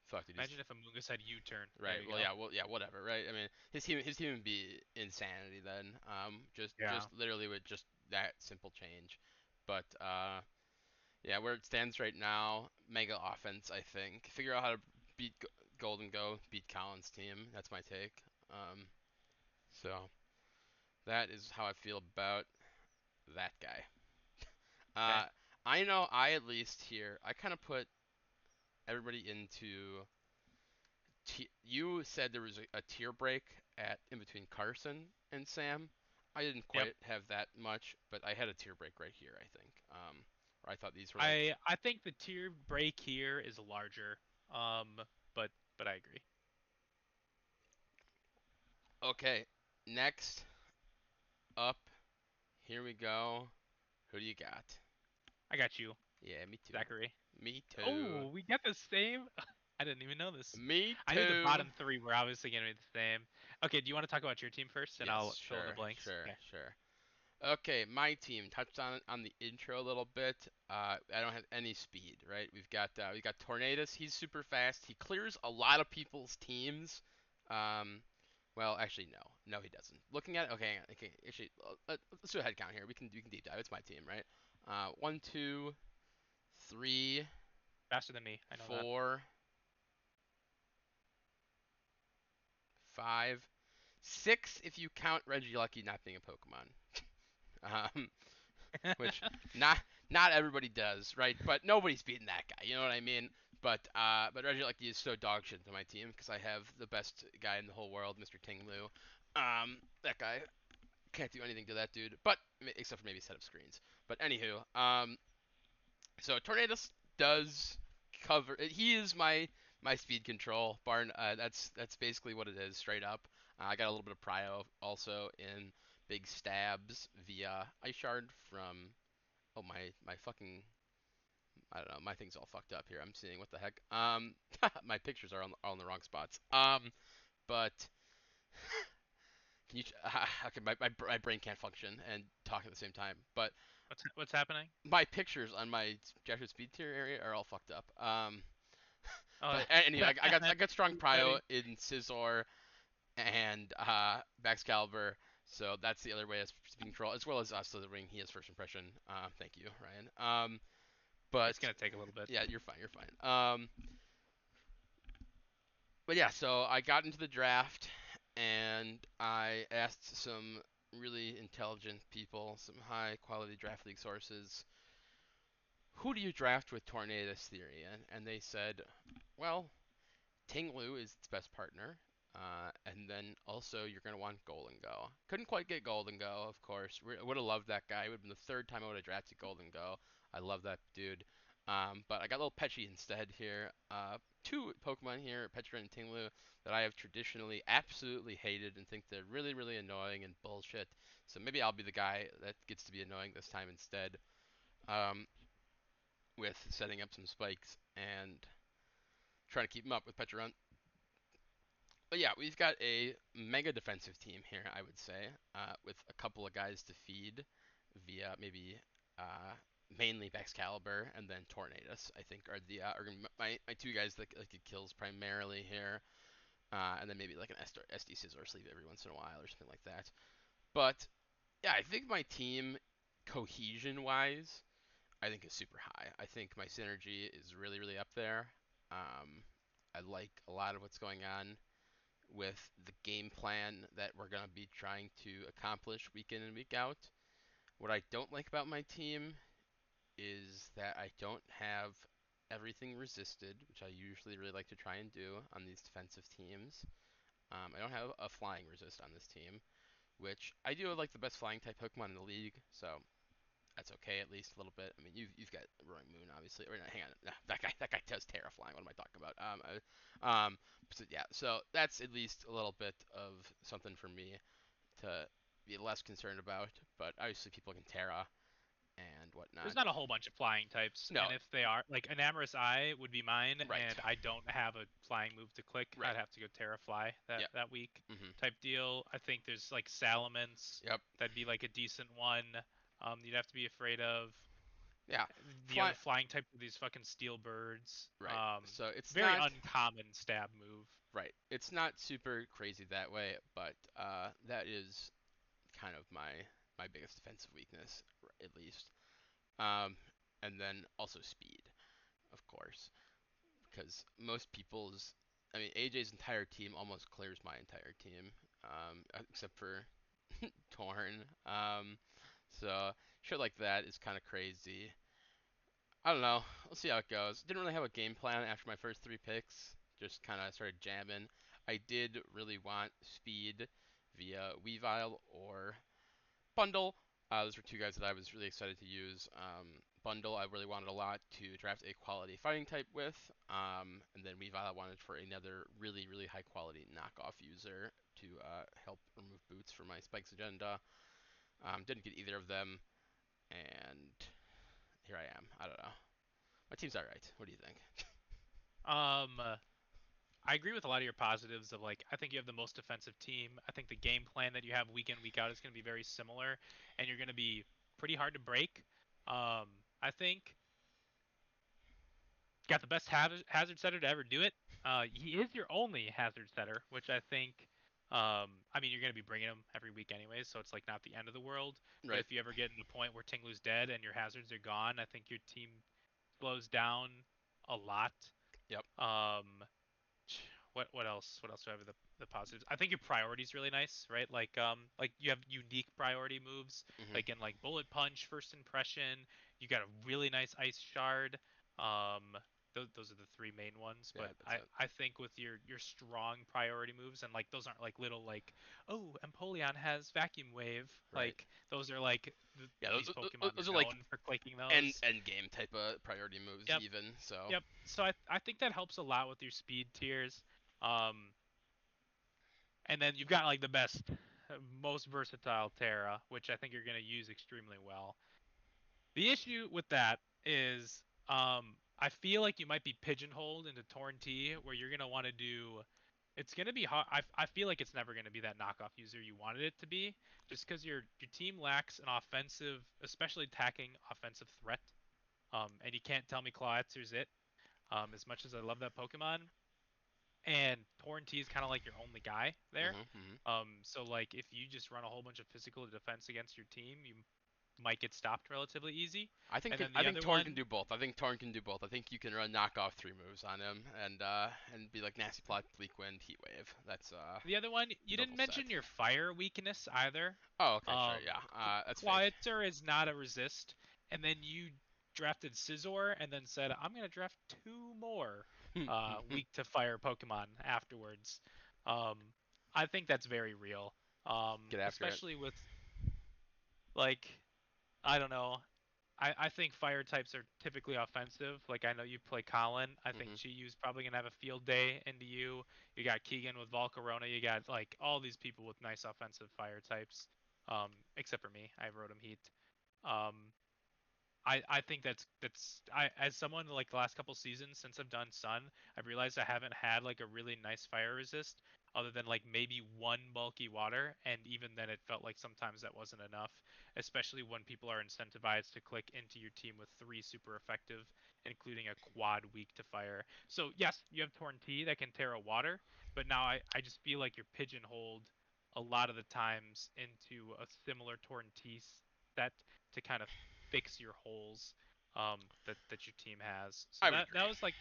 fuck, dude, he's Imagine if Amoonguss had U-turn. There right. you go. Well, yeah, whatever, right? I mean, his team would be insanity then. Yeah. Just literally with just that simple change, but yeah, where it stands right now, mega offense, I think. Figure out how to beat Golden Go, beat Collins' team. That's my take. Um, so that is how I feel about that guy. Okay. Uh, I know I at least here, I kind of put everybody into. You said there was a tier break at in between Carson and Sam. I didn't Yep. quite have that much, but I had a tier break right here. I think. Where I thought these were like, I think the tier break here is larger. Um, but I agree. okay, next up, here we go. Who do you got? I got you, Yeah, me too. Zachary. Me too. Oh, we got the same. I didn't even know this. Me I knew the too. bottom three were obviously going to be the same. Okay, do you want to talk about your team first, and Yes, I'll fill in the sure, blanks? sure, Okay. sure. Okay, my team touched on the intro a little bit. I don't have any speed, right? We got Tornadus. He's super fast. He clears a lot of people's teams. Um, well, actually, no, he doesn't. Looking at it, okay, hang on, okay, actually, let's do a head count here. We can deep dive. It's my team, right? One, two, three, Faster than me. I know that. 4, 5, 6 if you count Regieleki not being a Pokemon. Um, which not everybody does, right? But nobody's beating that guy. You know what I mean? But Regieleki is so dog shit to my team because I have the best guy in the whole world, Mr. Tinglu. That guy can't do anything to that dude, but except for maybe set up screens. But anywho, so Tornadus does cover. He is my speed control barn. That's basically what it is, straight up. I got a little bit of prio also in big stabs via ice shard from. Oh my fucking. I don't know. My thing's all fucked up here. I'm seeing what the heck. My pictures are on the wrong spots. But can you? Okay, my brain can't function and talk at the same time. But What's happening? my pictures on my Joshua Speed tier area are all fucked up. Oh, But anyway, I got strong too prio funny. in Scizor and Baxcalibur, so that's the other way of speed control, as well as Slithering. He has first impression. Thank you, Ryan. It's But gonna take a little bit. yeah, you're fine. You're fine. But yeah, so I got into the draft and I asked some really intelligent people, some high quality draft league sources, who do you draft with Tornadus Theory? And they said, well, Tinglu is its best partner. And then also you're going to want Golden Go. Couldn't quite get Golden Go, of course. Would have loved that guy. It would have been the third time I would have drafted Golden Go. I love that dude. But I got a little Petchy instead here. Two Pokemon here, Petra and Tinglu, that I have traditionally absolutely hated and think they're really, really annoying and bullshit. So maybe I'll be the guy that gets to be annoying this time instead. Um, with setting up some spikes and trying to keep him up with Petra. But yeah, we've got a mega defensive team here, I would say, with a couple of guys to feed via maybe uh, mainly Baxcalibur and then Tornadus. I think are my two guys that like get kills primarily here, and then maybe like an SD Scissor sleeve every once in a while or something like that. But yeah, I think my team cohesion wise, I think is super high. I think my synergy is really really up there. Um, I like a lot of what's going on with the game plan that we're going to be trying to accomplish week in and week out. What I don't like about my team is that I don't have everything resisted, which I usually really like to try and do on these defensive teams. I don't have a flying resist on this team, which I do have like the best flying type Pokemon in the league, so that's okay at least a little bit. I mean, you've got Roaring Moon, obviously. Or no, hang on, no, that guy does Terra Flying. What am I talking about? So yeah, so that's at least a little bit of something for me to be less concerned about. But obviously, people can Terra. and There's whatnot. not a whole bunch of flying types, No, and if they are, like an Amorous Eye would be mine, right, and I don't have a flying move to click. right. I'd have to go Terra Fly that Yep. that week Mhm. type deal. I think there's like Salamence, Yep. that'd be like a decent one. You'd have to be afraid of Yeah. the other Fly. flying type with these fucking steel birds. Right. So it's Very not uncommon stab move. right. It's not super crazy that way, but that is kind of my biggest defensive weakness, at least. Um, and then also speed, of course, because most people's, I mean, AJ's entire team almost clears my entire team, except for Torn. So shit like that is kind of crazy. I don't know. We'll see how it goes. Didn't really have a game plan after my first three picks. Just kind of started jamming. I did really want speed via Weavile or Bundle. Those were two guys that I was really excited to use. Bundle, I really wanted a lot to draft a quality fighting type with. And then Weavile, I wanted for another really, really high quality knockoff user to help remove boots for my Spikes agenda. Didn't get either of them, and here I am. I don't know. My team's alright. What do you think? Um, I agree with a lot of your positives of like I think you have the most defensive team. I think the game plan that you have week in week out is going to be very similar, and you're going to be pretty hard to break. Um, I think got the best hazard setter to ever do it. He is your only hazard setter, which I think. I mean, you're going to be bringing him every week anyways, so it's like not the end of the world. But Right. if you ever get to the point where Tinglu's dead and your hazards are gone, I think your team slows down a lot. Yep. Um, what else? What else do I have the positives? I think your priority is really nice, right? Like you have unique priority moves, Mhm. like in like bullet punch, first impression. You got a really nice ice shard. Those are the three main ones. Yeah, But that's I it. I think with your strong priority moves and like those aren't like little like oh Empoleon has vacuum wave. Right. Like those are like Yeah, these Pokemon those are are like known for clicking end those. end game type of priority moves Yep. even. So Yep. So I think that helps a lot with your speed tiers. Um, and then you've got like the best, most versatile Terra, which I think you're going to use extremely well. The issue with that is I feel like you might be pigeonholed into Torn T, where you're going to want to do. It's going to be hard. I feel like it's never going to be that knockoff user you wanted it to be, just because your team lacks an offensive, especially attacking offensive threat. And you can't tell me Clawetser's it. As much as I love that Pokemon, and Torn T is kind of like your only guy there. mhm, mhm. So like if you just run a whole bunch of physical defense against your team, you might get stopped relatively easy. And then I the think other Torn one, can do both. I think Torn can do both. I think you can run knockoff three moves on him and be like nasty plot, bleak wind, heat wave. That's the other one, you double didn't set. mention your fire weakness either. Oh, okay, sure, Um, yeah. That's fake. Quieter is not a resist, and then you drafted Scizor and then said I'm gonna draft two more weak to fire Pokemon afterwards. Um, I think that's very real. Get after it. Especially with like I don't know. I think fire types are typically offensive. Like I know you play Colin. I think Mhm. Chiyu's probably gonna have a field day into you. You got Keegan with Volcarona. You got like all these people with nice offensive fire types. Except for me, I wrote him Heat. Um, I think that's I as someone like the last couple seasons since I've done Sun, I've realized I haven't had like a really nice fire resist other than like maybe one bulky water, and even then it felt like sometimes that wasn't enough, especially when people are incentivized to click into your team with three super effective, including a quad weak to fire. So yes, you have Torn T that can tear a water, but now I just feel like you're pigeonholed a lot of the times into a similar Torn T set to kind of fix your holes that your team has. So I would that agree. was like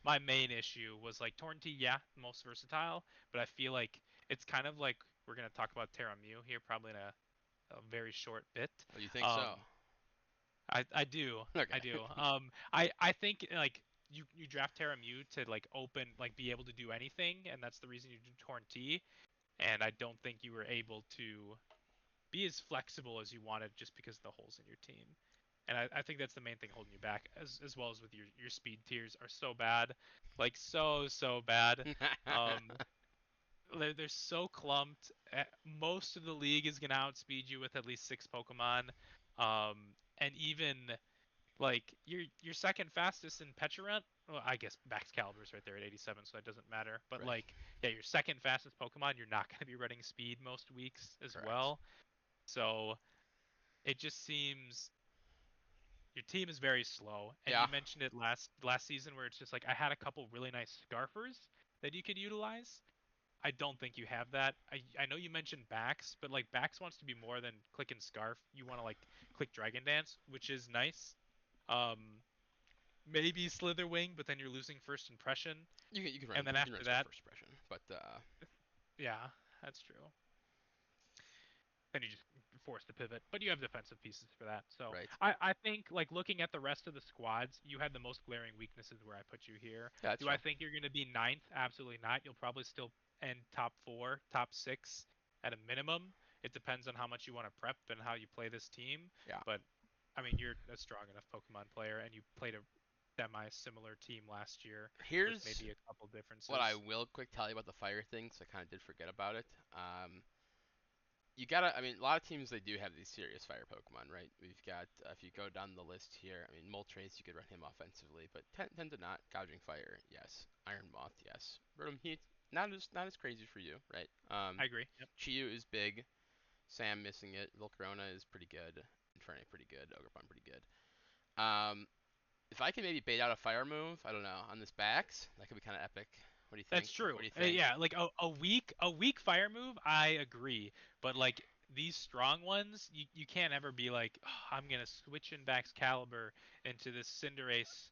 my main issue was like Torn T, yeah, most versatile, but I feel like it's kind of like we're gonna talk about Terra Mew here probably in a very short bit. Oh, you think Um, so? I do I Okay. do. I think like you draft Terra Mew to like open like be able to do anything, and that's the reason you do Torn T. And I don't think you were able to be as flexible as you wanted just because of the holes in your team. And I think that's the main thing holding you back, as well as with your speed tiers are so bad, like so bad. Um, they're so clumped. Most of the league is gonna outspeed you with at least six Pokemon. Um, and even like your second fastest in Pecharunt. Well, I guess Max Caliber's right there at 87, so it doesn't matter. But Right. like, yeah, your second fastest Pokemon, you're not going to be running speed most weeks as Correct. well. So it just seems your team is very slow. And Yeah. you mentioned it last season where it's just like I had a couple really nice Scarfers that you could utilize. I don't think you have that. I know you mentioned Bax, but like Bax wants to be more than click and scarf. You want to like click Dragon Dance, which is nice. Um, maybe Slitherwing, but then you're losing first impression. And then You can run after Scarf that, first impression, but yeah, that's true. Then you just force the pivot, but you have defensive pieces for that. So right. I think like looking at the rest of the squads, you had the most glaring weaknesses where I put you here. Yeah, that's Do I true. think you're going to be ninth? Absolutely not. You'll probably still end top four, top six at a minimum. It depends on how much you want to prep and how you play this team. Yeah. But I mean, you're a strong enough Pokemon player, and you played a semi-similar team last year with Here's maybe a couple what I differences. will quick tell you about the fire thing, so I kind of did forget about it. You gotta, I mean, a lot of teams they do have these serious fire Pokemon, right? We've got, if you go down the list here, I mean, Moltres, you could run him offensively, but tend to not. Gouging Fire, yes. Iron Moth, yes. Rotom Heat, not as crazy for you, right? I agree. Yep. Chiyu is big. Sam missing it. Volcarona is pretty good. Infernape pretty good. Ogerpon pretty good. If I can maybe bait out a fire move, I don't know, on this backs, that could be kind of epic. What do you think? That's true. What do you think? Yeah, like a weak fire move, I agree. But like these strong ones, you can't ever be like, oh, I'm gonna switch in Bax Caliber into this Cinderace,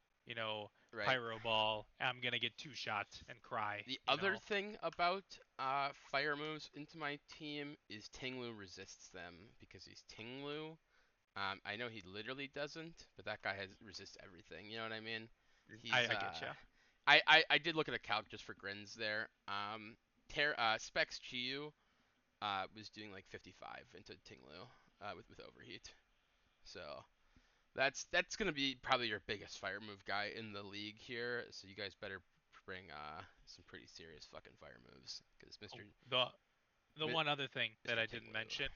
Right. Pyro Ball. I'm gonna get two shots and cry, The other thing about fire moves into my team is Tinglu resists them because he's Tinglu. I know he literally doesn't, but that guy has resists everything. You know what I mean? I He's I get you. I did look at a calc just for grins there. Specs Chiyu was doing like 55 into Tinglu with overheat. So that's gonna be probably your biggest fire move guy in the league here. So you guys better bring some pretty serious fucking fire moves because Oh, the one other thing that Mr. I didn't Tinglu mention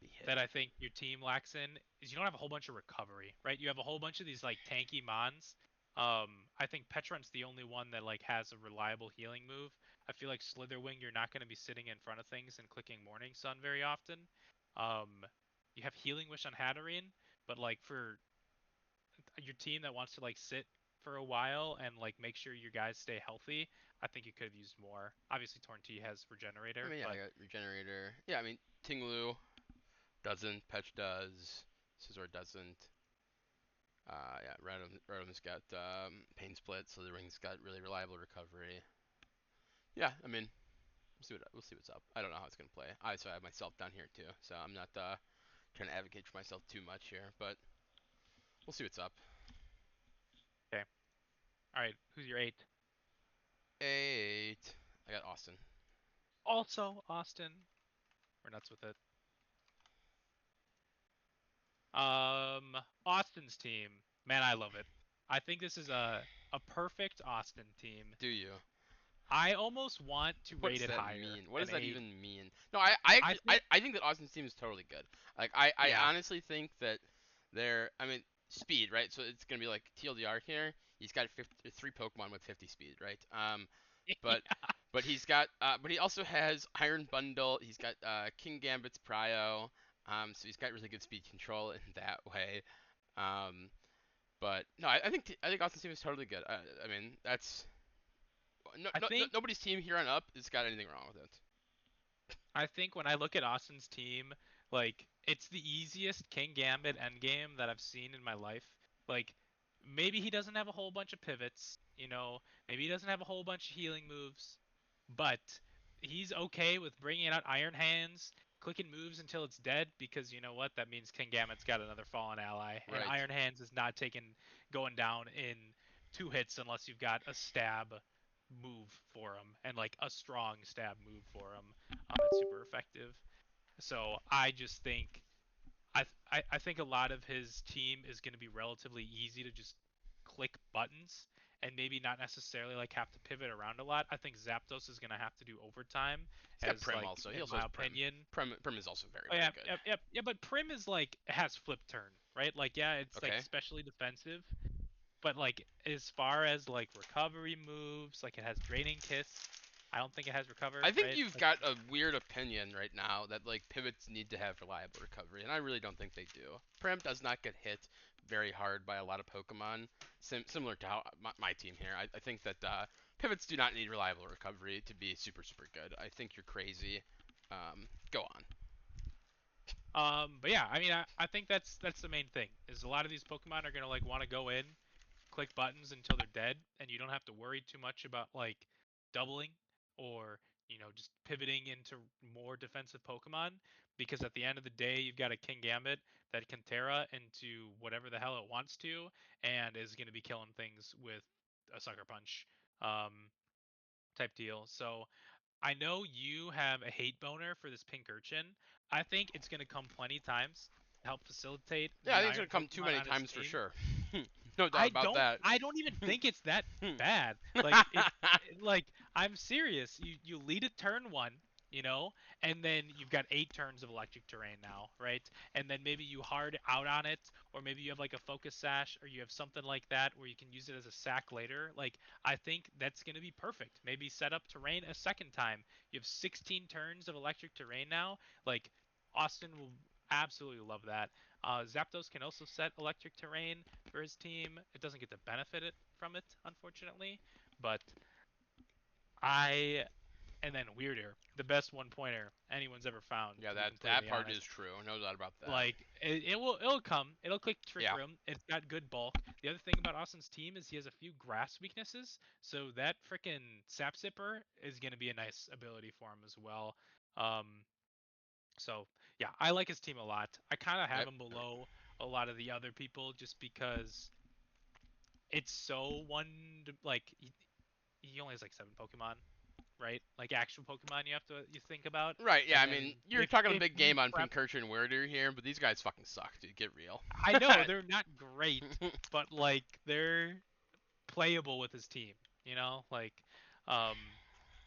be that hit. I think your team lacks in is you don't have a whole bunch of recovery, right? You have a whole bunch of these like tanky mons. I think Petrunt's the only one that like has a reliable healing move. I feel like Slitherwing, you're not going to be sitting in front of things and clicking Morning Sun very often. Um, you have Healing Wish on Hatterene, but like for your team that wants to like sit for a while and like make sure your guys stay healthy, I think you could have used more. Obviously, Torn T has I Regenerator, mean, yeah, I but got Regenerator. Yeah, I mean, Tinglu doesn't, Petch does, Scizor doesn't. Yeah, Rotom's got Pain Split, so the ring's got really reliable recovery. Yeah, I mean, we'll see what's up. I don't know how it's gonna play. I have myself down here too, so I'm not trying to advocate for myself too much here, but we'll see what's up. okay. All right, who's your eight? 8. I got Austin. Also, Austin. We're nuts with it. Austin's team. Man, I love it. I think this is a perfect Austin team. Do you? I almost want to What rate does it that higher mean? What does than that 8. even mean? No, I I actually think I think that Austin's team is totally good. Like I yeah. honestly think that they're I mean speed, right? So it's gonna be like TLDR here. He's got 3 Pokemon with 50 speed, right? But Yeah. but he also has Iron Bundle. He's got King Gambit's Prio. So he's got really good speed control in that way. Um, but no, I think Austin's team is totally good. I mean that's I think nobody's team here on up has got anything wrong with it. I think when I look at Austin's team, like it's the easiest King Gambit endgame that I've seen in my life. Like maybe he doesn't have a whole bunch of pivots, maybe he doesn't have a whole bunch of healing moves, but he's okay with bringing out Iron Hands, clicking moves until it's dead because you know what? That means King Gambit's got another fallen ally, and Right. Iron Hands is not taking going down in 2 hits unless you've got a stab move for him and like a strong stab move for him that's super effective. So I just think I think a lot of his team is going to be relatively easy to just click buttons, and maybe not necessarily like have to pivot around a lot. I think Zapdos is gonna have to do overtime, He's got as Prim like also. He in also my has Prim. opinion. Prim is also very Oh very yeah, good. yep, yep, yeah. But Prim is like has flip turn, right? Like yeah, it's like Okay. specially defensive, but like as far as like recovery moves, like it has draining kiss. I don't think it has recover, I think right? you've Like got a weird opinion right now that like pivots need to have reliable recovery, and I really don't think they do. Prim does not get hit very hard by a lot of Pokemon, similar to how my team here. I think that pivots do not need reliable recovery to be super super good. I think you're crazy. Go on. but yeah, I mean, I think that's the main thing. Is a lot of these Pokemon are gonna like want to go in, click buttons until they're dead, and you don't have to worry too much about like doubling or just pivoting into more defensive Pokemon because at the end of the day, you've got a King Gambit that can Terra into whatever the hell it wants to and is gonna be killing things with a Sucker Punch um, type deal. So I know you have a hate boner for this pink urchin. I think it's going to come plenty times to help facilitate Yeah, I the think it's iron gonna come too Pokemon many on his times for team. sure. No doubt about that. I don't even think it's that bad. Like like I'm serious. You lead a turn one, you know, and then you've got 8 turns of electric terrain now, right? And then maybe you hard out on it, or maybe you have like a focus sash, or you have something like that where you can use it as a sack later. Like I think that's gonna be perfect. Maybe set up terrain a second time. You have 16 turns of electric terrain now. Like Austin will absolutely love that. Zapdos can also set electric terrain for his team. It doesn't get to benefit from it, unfortunately. But I, and then Weirder, the best one pointer anyone's ever found, Yeah, to be that completely part honest. is true. No doubt about that. Like it'll come. It'll click Trick Yeah. Room. It's got good bulk. The other thing about Austin's team is he has a few grass weaknesses, so that freaking Sap Sipper is gonna be a nice ability for him as well. Um, so yeah, I like his team a lot. I kind of have Yep. him below a lot of the other people just because it's so like he only has like 7 Pokemon, right? Like actual Pokemon you think about, Right, yeah, and I then mean, you're if talking a if big you game on prep, Pincurchin and Weirder here, but these guys fucking suck, dude. Get real. I know they're not great, but like they're playable with his team, like um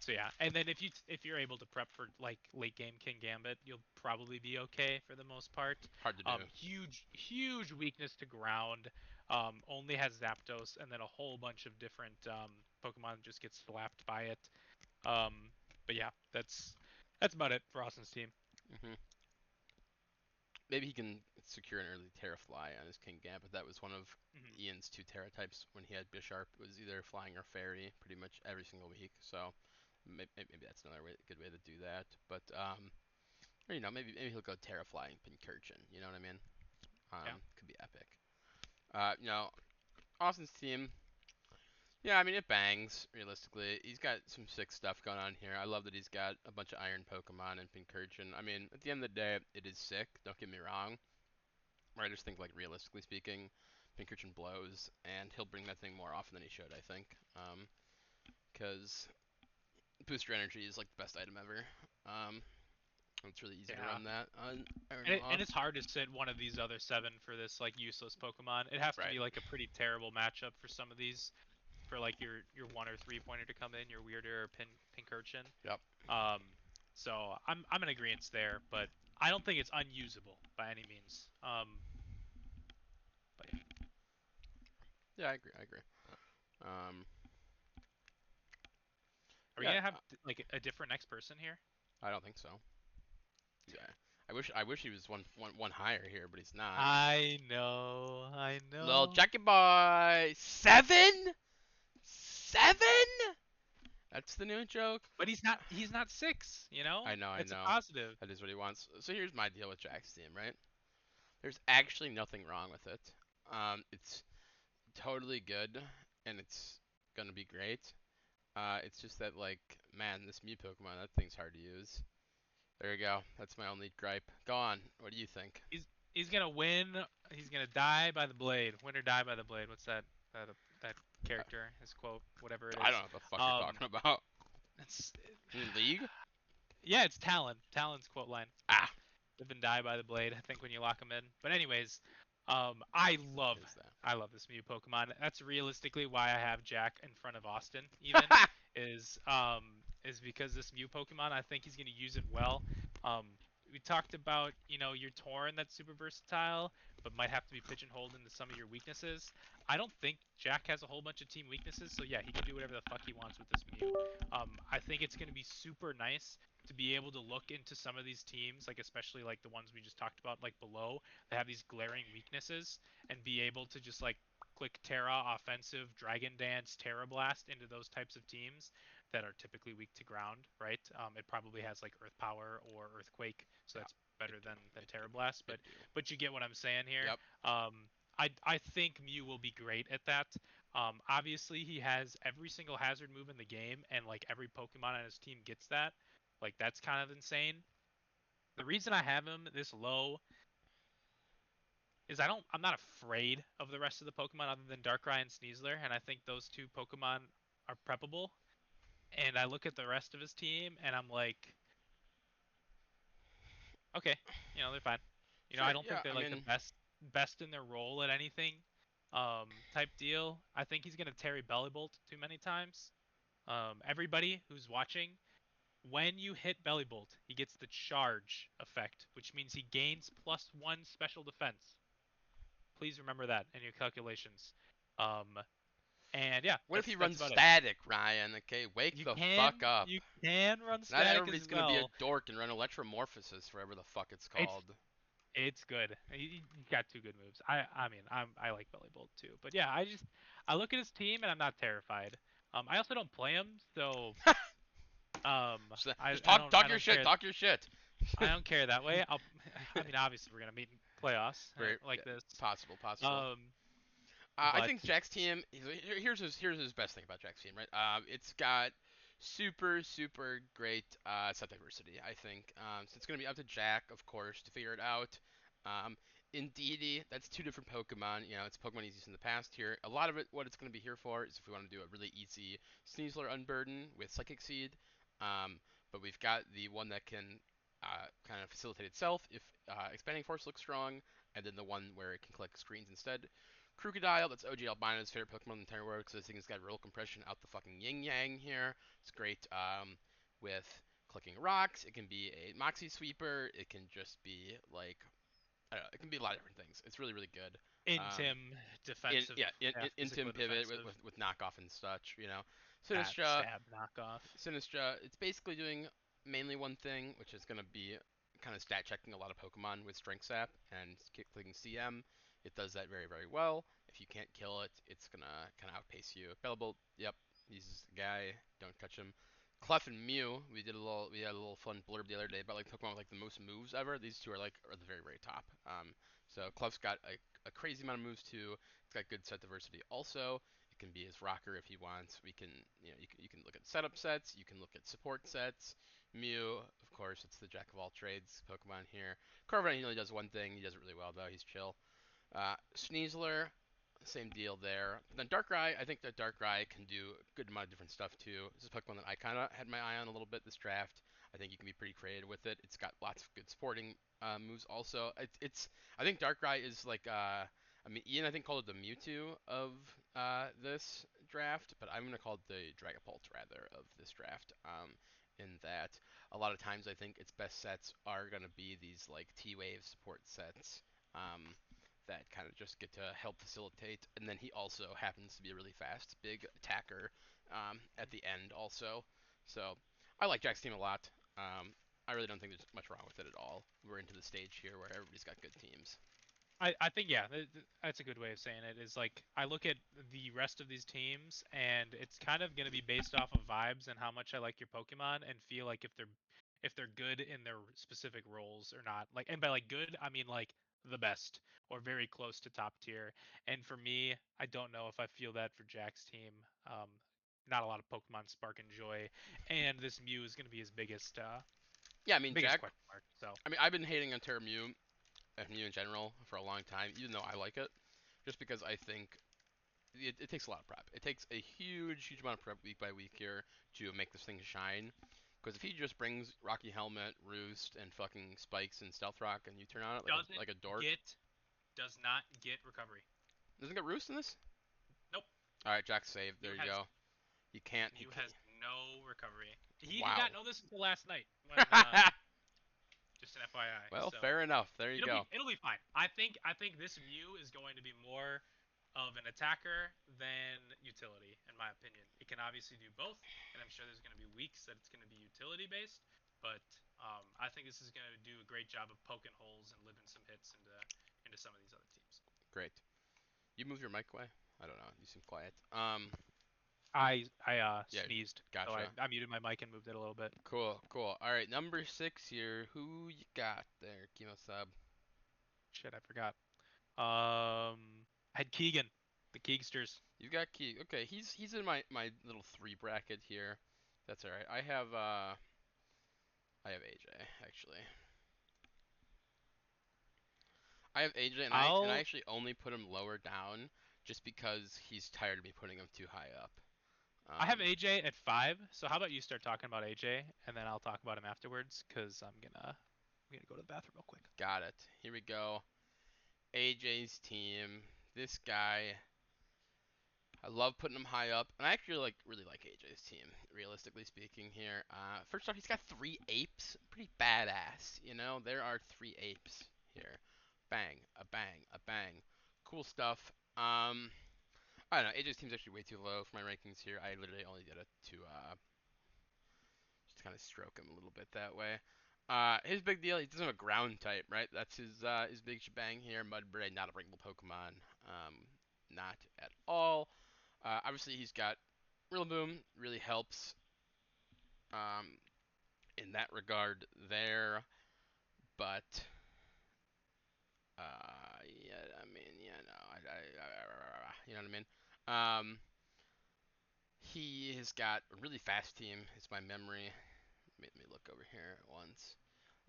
so yeah. And then if you're able to prep for like late game King Gambit, you'll probably be okay for the most part. Hard to do. Huge weakness to ground. Only has Zapdos and then a whole bunch of different Pokemon just get slapped by it. Um but yeah, that's about it for Austin's team. Hmm. Maybe he can secure an early Terra Fly on his King Gambit. That was one of Hmm. Ian's two Terra types when he had Bisharp. It was either Flying or Fairy pretty much every single week. So maybe that's another good way to do that. But or maybe he'll go Terra Flying Pincurchin. You know what I mean? Yeah. Could be epic. Austin's team. Yeah, I mean it bangs. Realistically, he's got some sick stuff going on here. I love that he's got a bunch of Iron Pokemon and Pincurchin. I mean, at the end of the day, it is sick. Don't get me wrong. I just think, like realistically speaking, Pincurchin blows, and he'll bring that thing more often than he should. I think, because booster energy is like the best item ever. Um, it's really easy to Yeah. run that on Iron And Moth. it's hard to sit one of these other 7 for this like useless Pokemon. It has to Right. be like a pretty terrible matchup for some of these, for like your 1 or 3 pointer to come in, your Weirder or Pincurchin. Yep. Um, so I'm in agreement there, but I don't think it's unusable by any means. But yeah. Yeah, I agree. I agree. Um, Are we yeah, gonna have like a different next person here? I don't think so. Yeah. I wish he was one higher here, but he's not. I know, I Little know. Jackie boy, 7, 7. That's the new joke. But he's not 6, I know, I It's a know. positive. That is what he wants. So here's my deal with Jack's team, right? There's actually nothing wrong with it. It's totally good, and it's gonna be great. It's just that, like, man, this Mew Pokemon, that thing's hard to use. There you go. That's my only gripe. Go on. What do you think? He's gonna win. He's gonna die by the blade. Win or die by the blade. What's that Uh, character? His quote, whatever it I don't is. know what the fuck you're Um, talking about. it's You mean League? yeah, it's Talon. Talon's quote line. Ah. Live and die by the blade. I think when you lock him in. But anyways, I love Is that? I love this Mew Pokemon. That's realistically why I have Jack in front of Austin even is because this Mew Pokemon, I think he's going to use it well. We talked about, your Tauren that's super versatile, but might have to be pigeonholed into some of your weaknesses. I don't think Jack has a whole bunch of team weaknesses, so yeah, he can do whatever the fuck he wants with this Mew. I think it's going to be super nice to be able to look into some of these teams, like especially like the ones we just talked about, like below, that have these glaring weaknesses, and be able to just like click Terra, offensive, Dragon Dance, Terra Blast into those types of teams that are typically weak to ground, right? It probably has like Earth Power or Earthquake, so Yeah, that's better than it do, Terra Blast. it But do. but you get what I'm saying here. Yep. I think Mew will be great at that. Obviously, he has every single hazard move in the game, and like every Pokemon on his team gets that. Like that's kind of insane. The reason I have him this low is I'm not afraid of the rest of the Pokemon other than Darkrai and Sneasler, and I think those two Pokemon are preppable. And I look at the rest of his team and I'm like, okay, they're fine. I Sure. don't think Yeah. they're I like the mean, best in their role at anything, type deal. I think he's gonna Terry Bellybolt too many times. Everybody who's watching, when you hit Bellybolt, he gets the charge effect, which means he gains +1 special defense. Please remember that in your calculations. Um, and yeah, what if he that's runs about it. static, Ryan? Okay, wake You the fuck can up. you can run Not static everybody's as gonna be a well. dork and run Electromorphosis, whatever the fuck it's It's called. it's good. He got two good moves. I mean I like Bellybolt too. But yeah, I look at his team and I'm not terrified. I also don't play him, so So I just I talk, don't I talk your don't shit. care Talk your shit. I don't care that way. I mean obviously we're gonna meet in playoffs Very like yeah, this. possible, possible. Um, I but think Jack's team. Here's his best thing about Jack's team, right? It's got super great set diversity. I think so it's gonna be up to Jack, of course, to figure it out. Um, Indeedee, that's two different Pokemon. It's Pokemon he's used in the past here. A lot of it, what it's gonna be here for, is if we want to do a really easy Sneasler Unburden with Psychic Seed. Um, but we've got the one that can kind of facilitate itself if Expanding Force looks strong, and then the one where it can collect screens instead. Crocodile, that's OG Albino's favorite Pokemon in the entire world because this thing's got real compression out the fucking yin yang here. It's great with clicking rocks. It can be a Moxie Sweeper. It can just be like, I don't know, it can be a lot of different things. It's really really good. Um, Intim in defensive, yeah, yeah, in physical Tim Pivot with, defensive, with with knockoff and such. that Sinistra, stab knockoff. it's basically doing mainly one thing, which is going to be kind of stat checking a lot of Pokemon with Strength Sap and clicking CM. It does that very, very well. If you can't kill it, it's going to kind of outpace you. Bellable, yep, he's the guy. Don't touch him. Clef and Mew, we had a little fun blurb the other day about like Pokemon with like the most moves ever. These two are the very, very top. So Clef's got a crazy amount of moves too. It's got good set diversity also. It can be his rocker if he wants. We can, you can look at setup sets. You can look at support sets. Mew, of course, it's the jack of all trades Pokemon here. Corviknight, he only does one thing. He does it really well though. He's chill. Sneasler, same deal there. But then Darkrai, I think that Darkrai can do a good amount of different stuff too. This is a Pokemon that I kind of had my eye on a little bit this draft. I think you can be pretty creative with it. It's got lots of good supporting moves also. I think Darkrai is like I mean Ian I think called it the Mewtwo of this draft, but I'm gonna call it the Dragapult rather of this draft. In that a lot of times I think its best sets are gonna be these like T-Wave support sets. Um, that kind of just get to help facilitate. And then he also happens to be a really fast, big attacker at the end also. So I like Jack's team a lot. I really don't think there's much wrong with it at all. We're into the stage here where everybody's got good teams. I think yeah, that's a good way of saying it. Is like I look at the rest of these teams, and it's kind of going to be based off of vibes and how much I like your Pokemon, and feel like if they're good in their specific roles or not. Like, and by like good, I mean like the best or very close to top tier. And for me, I don't know if I feel that for Jack's team. Not a lot of Pokemon spark and joy, and this Mew is going to be his Yeah, I mean biggest Jack. question mark. So I mean I've been hating on Terra Mew and Mew in general for a long time, even though I like it, just because I think it takes a lot of prep. It takes a huge amount of prep week by week here to make this thing shine. Because if he just brings Rocky Helmet, Roost, and fucking Spikes and Stealth Rock, and you turn on it doesn't like a dork, get does not get recovery. Doesn't get Roost in this? Nope. All right, Jack saved. There Mew you has go. He can't. He Mew can't. has no recovery. He did not Wow. know this until last night when just an FYI. Well, So fair enough. There you go. it'll be fine. I think this Mew is going to be more of an attacker than utility, in my opinion. It can obviously do both, and I'm sure there's going to be weeks that it's going to be utility based. But I think this is going to do a great job of poking holes and living some hits into some of these other teams. Great. You move your mic away. I don't know. You seem quiet. I Yeah. sneezed, so Gotcha. I muted my mic and moved it a little bit. Cool. Cool. All right. Number 6 here. Who you got there, Kimo Sub? Shit, I forgot. I had Keegan, the Keegsters. You got Key. Okay. He's in my little 3 bracket here. That's all right. I have AJ actually. I have AJ, and I I'll actually only put him lower down just because he's tired of me putting him too high up. I have Um, AJ at 5. So how about you start talking about AJ, and then I'll talk about him afterwards, cause I'm gonna go to the bathroom real quick. got it. Here we go. AJ's team. This guy, I love putting him high up, and I actually really like AJ's team. Realistically speaking, here, first off, he's got 3 apes. Pretty badass, you know. There are 3 apes here. Bang, a bang, a bang. Cool stuff. I don't know. AJ's team's actually way too low for my rankings here. I literally only did it to just kind of stroke him a little bit that way. His big deal, he doesn't have a ground type, right? That's his big shebang here. Mudbray, not a bringable Pokemon. Not at all. Obviously, he's got Rillaboom, really helps um, in that regard there. But yeah, I mean, yeah, no, you know what I mean. He has got a really fast team. It's my memory. Let me look over here at once.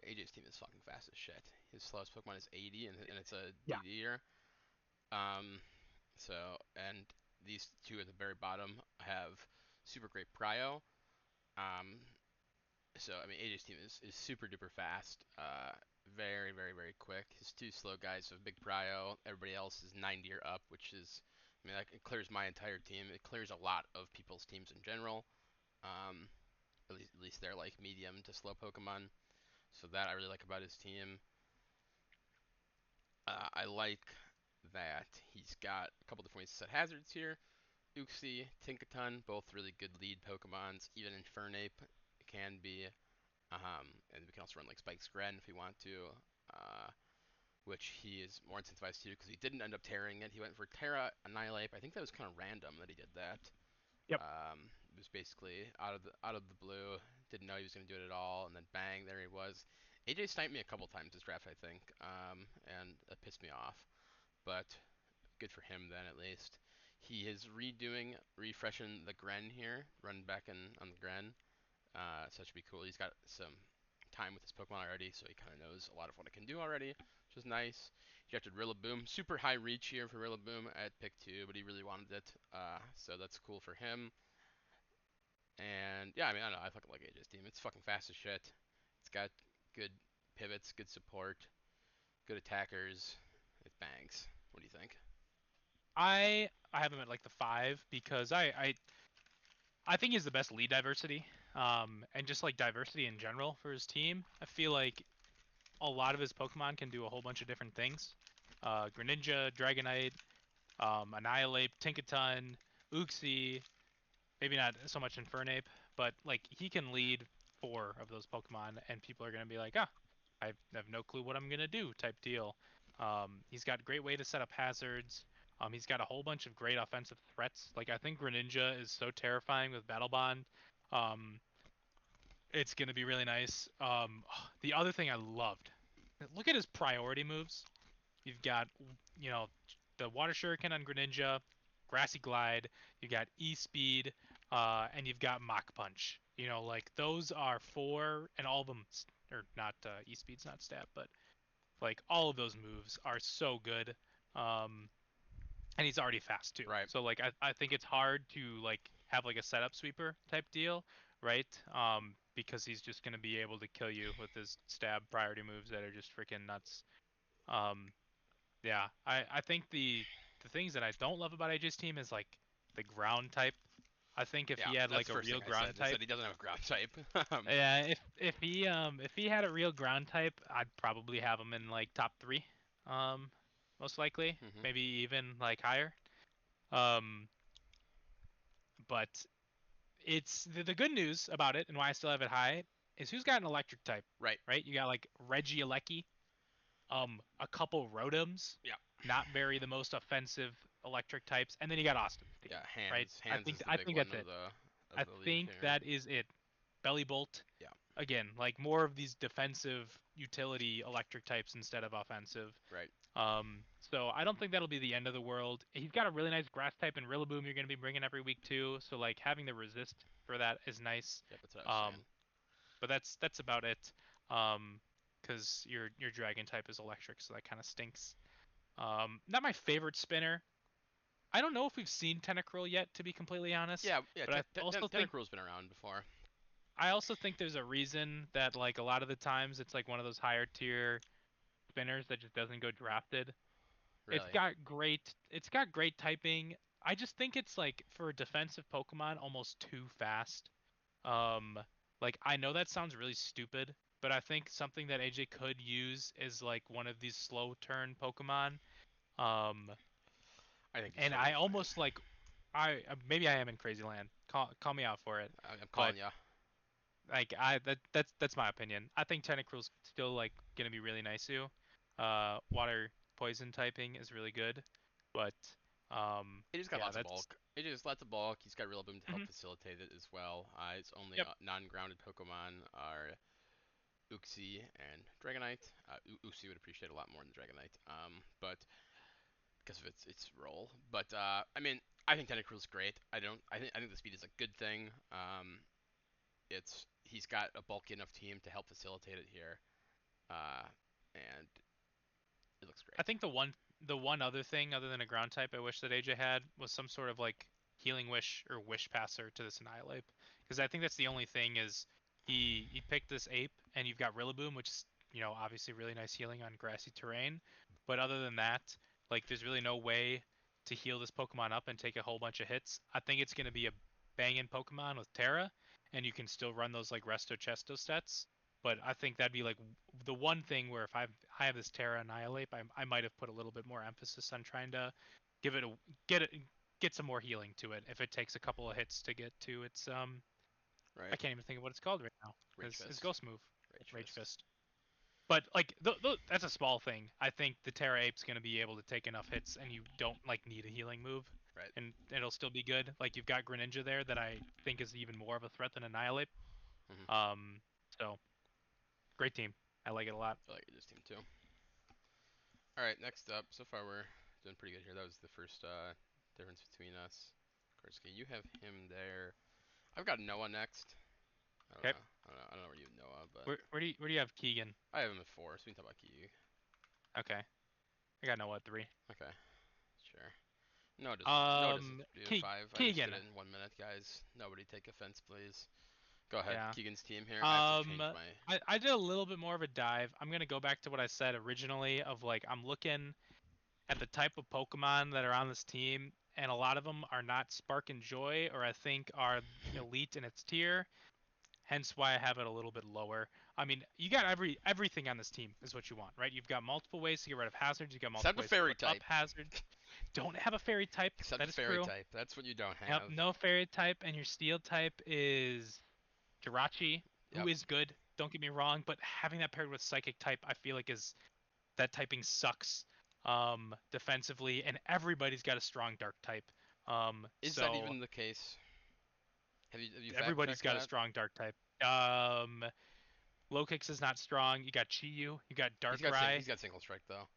AJ's team is fucking fast as shit. His slowest Pokemon is 80, and it's a Yeah. DDer. Um, and these two at the very bottom have super great Prio. Um, I mean, AJ's team is super duper fast. Very, very, very quick. His two slow guys have big Prio. Everybody else is 90 or up, which is, I mean, it clears my entire team. It clears a lot of people's teams in general. Um, at least they're like medium to slow Pokemon. So that I really like about his team. I like that he's got a couple different ways to set hazards here. Uxie, Tinkaton, both really good lead Pokemons. Even Infernape can be. And we can also run like Spike's Gren if we want to, uh, which he is more incentivized to because he didn't end up tearing it. He went for Terra Annihilate. I think that was kind of random that he did that. Yep. It was basically out of the blue. Didn't know he was going to do it at all, and then bang, there he was. AJ sniped me a couple times this draft, I think, and that pissed me off. But good for him then, at least. He is refreshing the Gren here, running back on the Gren. So that should be cool. He's got some time with his Pokemon already, so he kind of knows a lot of what it can do already, which is nice. He drafted Rillaboom. Super high reach here for Rillaboom at pick 2, but he really wanted it, so that's cool for him. And yeah, I mean, I don't know. I fucking like AJ's team. It's fucking fast as shit. It's got good pivots, good support, good attackers. It bangs. What do you think? I have him at like the 5 because I think he's the best lead diversity, and just like diversity in general for his team. I feel like a lot of his Pokemon can do a whole bunch of different things. Greninja, Dragonite, Annihilate, Tinkaton, Uxie, maybe not so much Infernape, but like he can lead 4 of those Pokemon, and people are gonna be like, I have no clue what I'm gonna do, type deal. He's got a great way to set up hazards. He's got a whole bunch of great offensive threats. Like I think Greninja is so terrifying with Battle Bond. Um, it's gonna be really nice. The other thing I loved, look at his priority moves. You've got, you know, the Water Shuriken on Greninja, Grassy Glide. You got E-Speed, and you've got Mach Punch. You know, like those are 4, and all of them, or not E-Speed's not stat, but like all of those moves are so good. Um, and he's already fast too. Right. So like I think it's hard to like have like a setup sweeper type deal, right? Because he's just gonna be able to kill you with his stab priority moves that are just freaking nuts. Um, Yeah, I think the things that I don't love about AJ's team is like the ground type. I think if Yeah, he had that's like the a first thing real I said ground is type, that he doesn't have a ground type. yeah, if he had a real ground type, I'd probably have him in like top three, um, most likely, hmm maybe even like higher. Um, but the good news about it and why I still have it high is who's got an electric type, Right. right? You got like Regieleki, a couple Rotoms, Yeah. not very the most offensive electric types, and then you got Austin's team, Yeah. right? Hands. Hands is the I big think one that's of it. the I league think here. that is it. Belly Bolt, Yeah. again, like more of these defensive utility electric types instead of offensive. Right. So I don't think that'll be the end of the world. He's got a really nice grass type in Rillaboom you're going to be bringing every week too. So like having the resist for that is nice. Yep. That's what I was saying. Um, but that's about it. Because your dragon type is electric, so that kind of stinks. Not my favorite spinner. I don't know if we've seen Tentacruel yet, to be completely honest. Yeah. Yeah. But Tentacruel's been around before. I also think there's a reason that like a lot of the times it's like one of those higher tier spinners that just doesn't go drafted. Really. It's got great typing. I just think it's like for a defensive Pokemon almost too fast. Um like I know that sounds really stupid, but I think something that AJ could use is like one of these slow turn Pokemon. Um I think he's and totally I fine. almost like I maybe I am in crazy land. Call me out for it. I'm But calling ya. like that's my opinion. I think Tentacruel's still like gonna be really nice too. Water poison typing is really good, but He just got yeah, lots of that's bulk. He just lots of bulk. He's got Rillaboom to help mhm, facilitate it as well. His only yep. non-grounded Pokemon are Uxie and Dragonite. Uxie would appreciate a lot more than Dragonite, but because of its role. But I mean, I think Tentacruel's great. I don't. I think the speed is a good thing. It's he's got a bulky enough team to help facilitate it here, uh, and it looks I great. think the one other thing other than a ground type I wish that AJ had was some sort of like healing wish or wish passer to this Annihilate, because I think that's the only thing is he picked this ape and you've got Rillaboom, which is obviously really nice healing on grassy terrain, but other than that, like there's really no way to heal this Pokemon up and take a whole bunch of hits. I think it's going to be a banging Pokemon with Terra, and you can still run those like Resto Chesto stats. But I think that'd be like the one thing where if I have this Terra Annihilate, I might have put a little bit more emphasis on trying to give it a get it get some more healing to it if it takes a couple of hits to get to its I Right. can't even think of what it's called right now. Rage His Fist. Ghost move, Rage Rage Fist. Fist. But like that's a small thing. I think the Terra Ape's gonna be able to take enough hits, and you don't like need a healing move, Right. and it'll still be good. Like you've got Greninja there that I think is even more of a threat than Annihilate. hmm Um, so great team. I like it a lot. I like this team too. All right. Next up. So far we're doing pretty good here. That was the first difference between us. Kurski, you have him there. I've got Noah next. I don't Okay. know. I don't know where you have Noah, but Where do you have Keegan? I have him at 4. So we can talk about Key. Okay. I got Noah at 3. Okay. Sure. No, it doesn't do 5. I just did Keegan. it in 1 minute, guys. Nobody take offense, please. Go ahead. Yeah. Keegan's team here. I have to Um, change my. I did a little bit more of a dive. I'm gonna go back to what I said originally of like I'm looking at the type of Pokemon that are on this team, and a lot of them are not Spark and Joy, or I think are elite in its tier. Hence why I have it a little bit lower. I mean, you got everything on this team is what you want, right? You've got multiple ways to get rid of hazards. You got Except multiple a ways to fairy put up type. hazards. Don't have a fairy type. Except That a is fairy true. type. That's what you don't Yep, have. no fairy type, and your steel type is Jirachi, who Yep. is good. Don't get me wrong, but having that paired with psychic type, I feel like is that typing sucks defensively, and everybody's got a strong dark type. Is that So even the case? Have you fact everybody's checked got a that? strong dark type. Low kicks is not strong. You got Chiyu, you got He's Darkrai. got single strike though.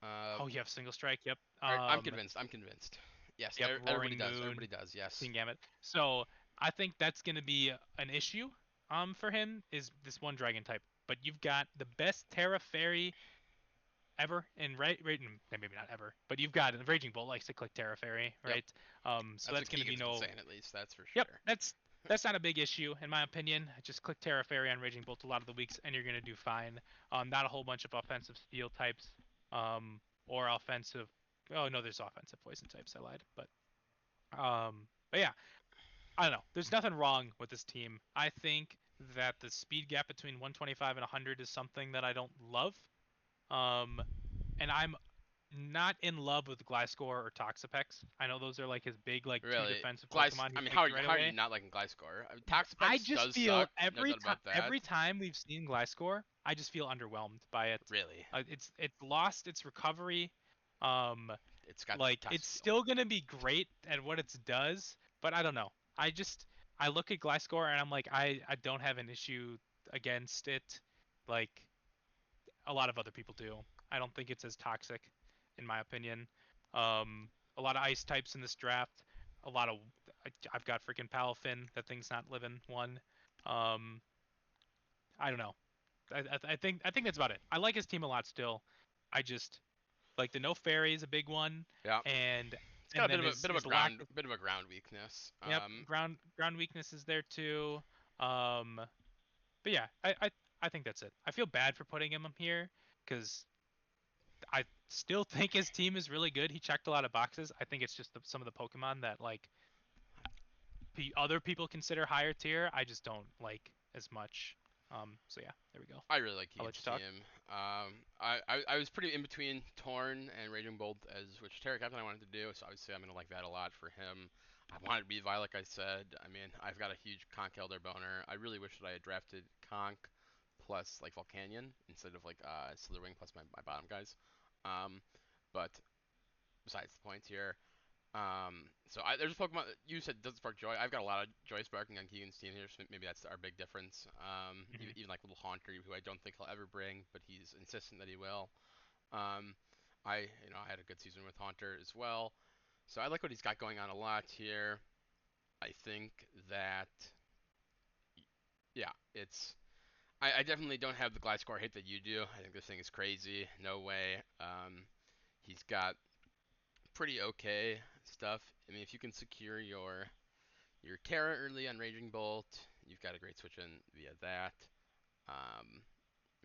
Uh, Oh, you have single strike. Yep. all right, I'm convinced. I'm convinced. Yes, Yep. everybody Roaring does. Everybody Moon, does. Yes. King Gamut. So I think that's going to be an issue for him is this one dragon type. But you've got the best Terra Fairy ever in right maybe not ever, but you've got it. Raging Bolt likes to click Terra Fairy, Yep. right? So That's that's what going to be Keegan's been no. saying at least. That's for Yep, sure. that's not a big issue in my opinion. Just click Terra Fairy on Raging Bolt a lot of the weeks, and you're going to do fine. Not a whole bunch of offensive steel types. Um, or offensive. Oh no, there's offensive poison types. I lied, but yeah, I don't know. There's nothing wrong with this team. I think that the speed gap between 125 and 100 is something that I don't love. Um, and I'm not in love with Gliscor or Toxapex. I know those are like his big like two Really, defensive Glyce. Pokemon he I mean, takes right how are you away. not liking Gliscor? I mean, I Toxapex just does feel suck, no doubt about that. every time we've seen Gliscor, I just feel underwhelmed by it. Really, It's lost its recovery. Um, it's got the like toxic it's feel. still gonna be great at what it does, but I don't know. I look at Gliscor and I'm like I don't have an issue against it, like a lot of other people do. I don't think it's as toxic, in my opinion. A lot of ice types in this draft. A lot of I've got freaking Palafin. That thing's not living one. Um, I don't know. I think that's about it. I like his team a lot still. I just like the no fairy is a big one, Yeah, and it's got a then his lack of bit of a ground weakness. yep ground weakness is there too. Um, but yeah, I think that's it. I feel bad for putting him here because I still think his team is really good. He checked a lot of boxes. I think it's just some of the Pokemon that like other people consider higher tier. I just don't like as much. So yeah, there we go. I really like I'll let Keegan's you talk. team. I was pretty in between Torn and Raging Bolt as which Terra Captain I wanted to do, so obviously I'm gonna like that a lot for him. I wanted to be Vi, like I said. I mean, I've got a huge Conk Elder boner. I really wish that I had drafted Conk plus like Volcanion instead of like Slitherwing plus my bottom guys. Um, but besides the point here, there's a Pokemon that you said doesn't spark joy. I've got a lot of joy sparking on Keegan's team here, so maybe that's our big difference. Hmm. Even like little Haunter, who I don't think he'll ever bring, but he's insistent that he will. Um, I had a good season with Haunter as well, so I like what he's got going on a lot here. I think that yeah, I definitely don't have the Gliscor hate that you do. I think this thing is crazy. No way. He's got pretty okay stuff. I mean, if you can secure your Terra early on Raging Bolt, you've got a great switch in via that. Um,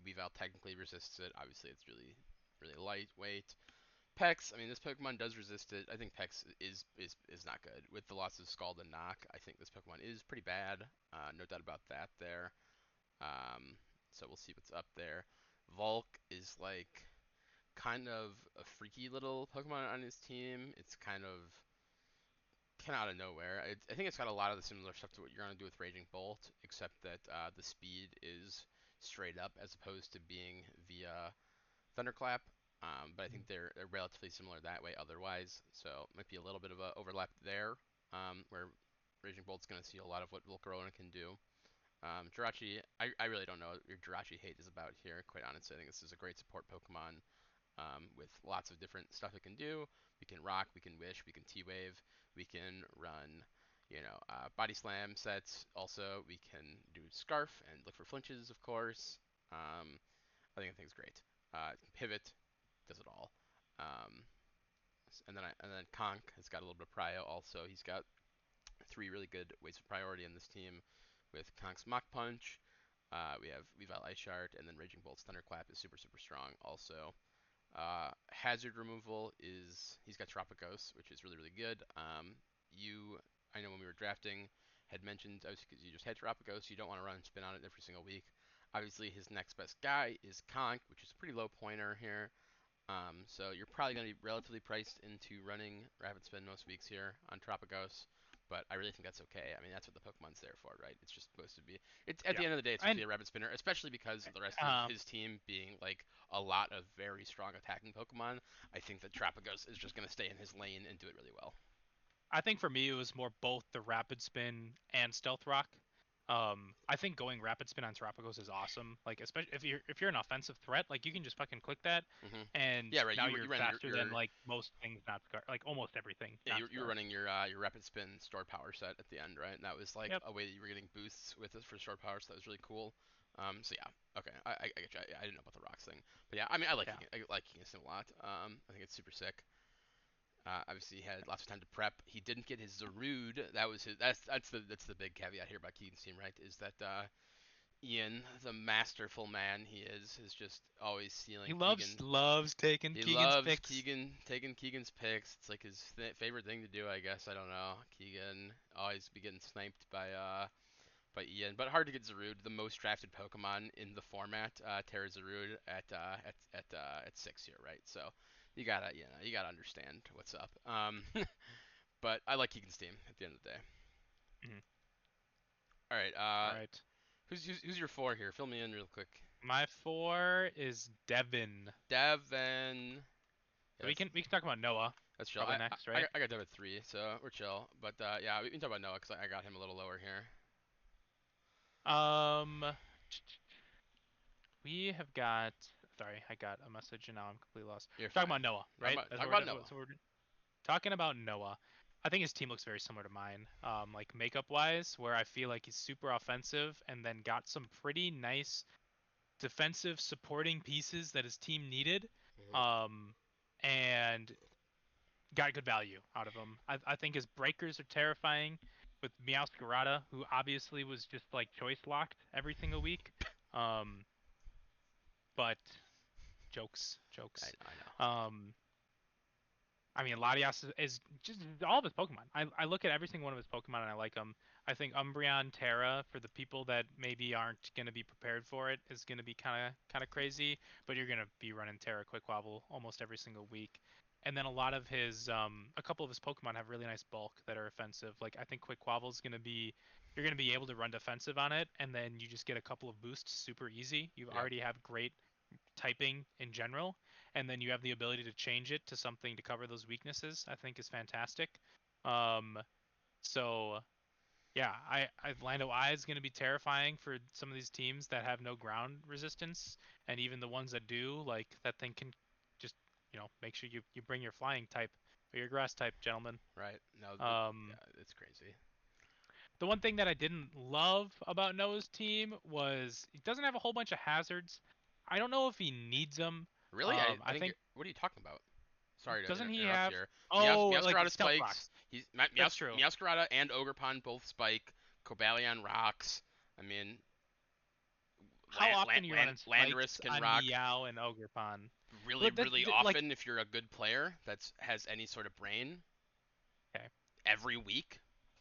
Weavile technically resists it. Obviously, it's really lightweight. Pex, I mean, this Pokemon does resist it. I think Pex is not good. With the loss of Scald and Knock, I think this Pokemon is pretty bad. No doubt about that there. So we'll see what's up there. Volk is like kind of a freaky little Pokemon on his team. It's kind of out of nowhere. I think it's got a lot of the similar stuff to what you're gonna do with Raging Bolt, except that the speed is straight up as opposed to being via Thunderclap. But I think they're relatively similar that way otherwise. So it might be a little bit of a overlap there, where Raging Bolt's gonna see a lot of what Volcarona can do. Jirachi, I really don't know what your Jirachi hate is about here. Quite honestly, I think this is a great support Pokemon with lots of different stuff it can do. We can rock, we can wish, we can T-wave, we can run, body slam sets. Also, we can do scarf and look for flinches, of course. I think it's great. It can pivot, does it all. Um, and then Conk has got a little bit of prio. Also, he's got three really good ways of priority in this team with Conk's Mach Punch. We have Weavile Ice Shard, and then Raging Bolt's Thunderclap is super strong. Also, hazard removal is he's got Tropicos, which is really good. I know when we were drafting, had mentioned obviously because you just had Tropicos, you don't want to run and spin on it every single week. Obviously, his next best guy is Conk, which is a pretty low pointer here. So you're probably going to be relatively priced into running Rapid Spin most weeks here on Tropicos, but I really think that's okay. I mean, that's what the Pokemon's there for, right? It's just supposed to be. It's at Yeah, the end of the day, it's supposed to and be a Rapid Spinner, especially because the rest of um, his team being like a lot of very strong attacking Pokemon. I think that Tropicos is just going to stay in his lane and do it really well. I think for me it was more both the rapid spin and stealth rock. I think going rapid spin on Terapagos is awesome. Like especially if you're an offensive threat, like you can just fucking click that, Hmm. and Yeah, right. now You you're ran faster than like most things, not scar, like almost everything, yeah, not you were scarf. running your Rapid Spin stored power set at the end, right? And that was like Yep. a way that you were getting boosts with it for stored power, so that was really cool. So yeah, okay, I get you. I didn't know about the rocks thing, but yeah, I mean, Yeah. I like King of Sim a lot. I think it's super sick. Obviously, he had lots of time to prep. He didn't get his Zarude. That was his. That's the big caveat here about Keegan's team, right? Is that Ian, the masterful man he is just always He stealing loves Keegan. loves taking He Keegan's loves picks. Keegan taking Keegan's picks. It's like his favorite thing to do, I guess. I don't know. Keegan always be getting sniped by Ian, but hard to get Zarude, the most drafted Pokemon in the format. Terra Zarude at 6 here, right? So you gotta understand what's up. But I like Keegan's team at the end of the day. Mhm. All right. All right. Who's your 4 here? Fill me in real quick. My 4 is Devin. Devin. So Yeah, we can talk about Noah that's chill. probably next, right? I got Devin at 3, so we're chill. But yeah, we can talk about Noah because I got him a little lower here. Um, we have got. Sorry, I got a message and now I'm completely lost. You're We're talking fine. about Noah, right? That's Talk what about we're, Noah. so we're talking about Noah. I think his team looks very similar to mine, like makeup wise, where I feel like he's super offensive and then got some pretty nice defensive supporting pieces that his team needed, Hmm. um, and got good value out of him. I think his breakers are terrifying with Meowscarada, who obviously was just like choice locked every single week. Um, but jokes, jokes. I know. Um, I mean, Latias is just all of his Pokemon. I look at every single one of his Pokemon and I like them. I think Umbreon Terra, for the people that maybe aren't going to be prepared for it, is going to be kind of crazy. But you're going to be running Terra Quick Wobble almost every single week. And then a couple of his Pokemon have really nice bulk that are offensive. Like I think Quick Wobble is going to be, you're going to be able to run defensive on it, and then you just get a couple of boosts super easy. You Yep. already have great typing in general, and then you have the ability to change it to something to cover those weaknesses. I think is fantastic. Um, so yeah, I Lando Eye is going to be terrifying for some of these teams that have no ground resistance, and even the ones that do, like that thing can just make sure you bring your flying type or your grass type, gentlemen. Right. No. Um, Yeah, it's crazy. the one thing that I didn't love about Noah's team was he doesn't have a whole bunch of hazards. I don't know if he needs them. Really? I I think. think What are you talking about? Sorry to doesn't he interrupt have? here. Oh, like Meowscarada stealth spikes. rocks. That's true. Meowscarada and Ogerpon both spike. Cobalion rocks. I mean, How often are you running Landorus spikes can on rock Meow and Ogerpon? really, But really like often if you're a good player that has any sort of brain. okay, Every week.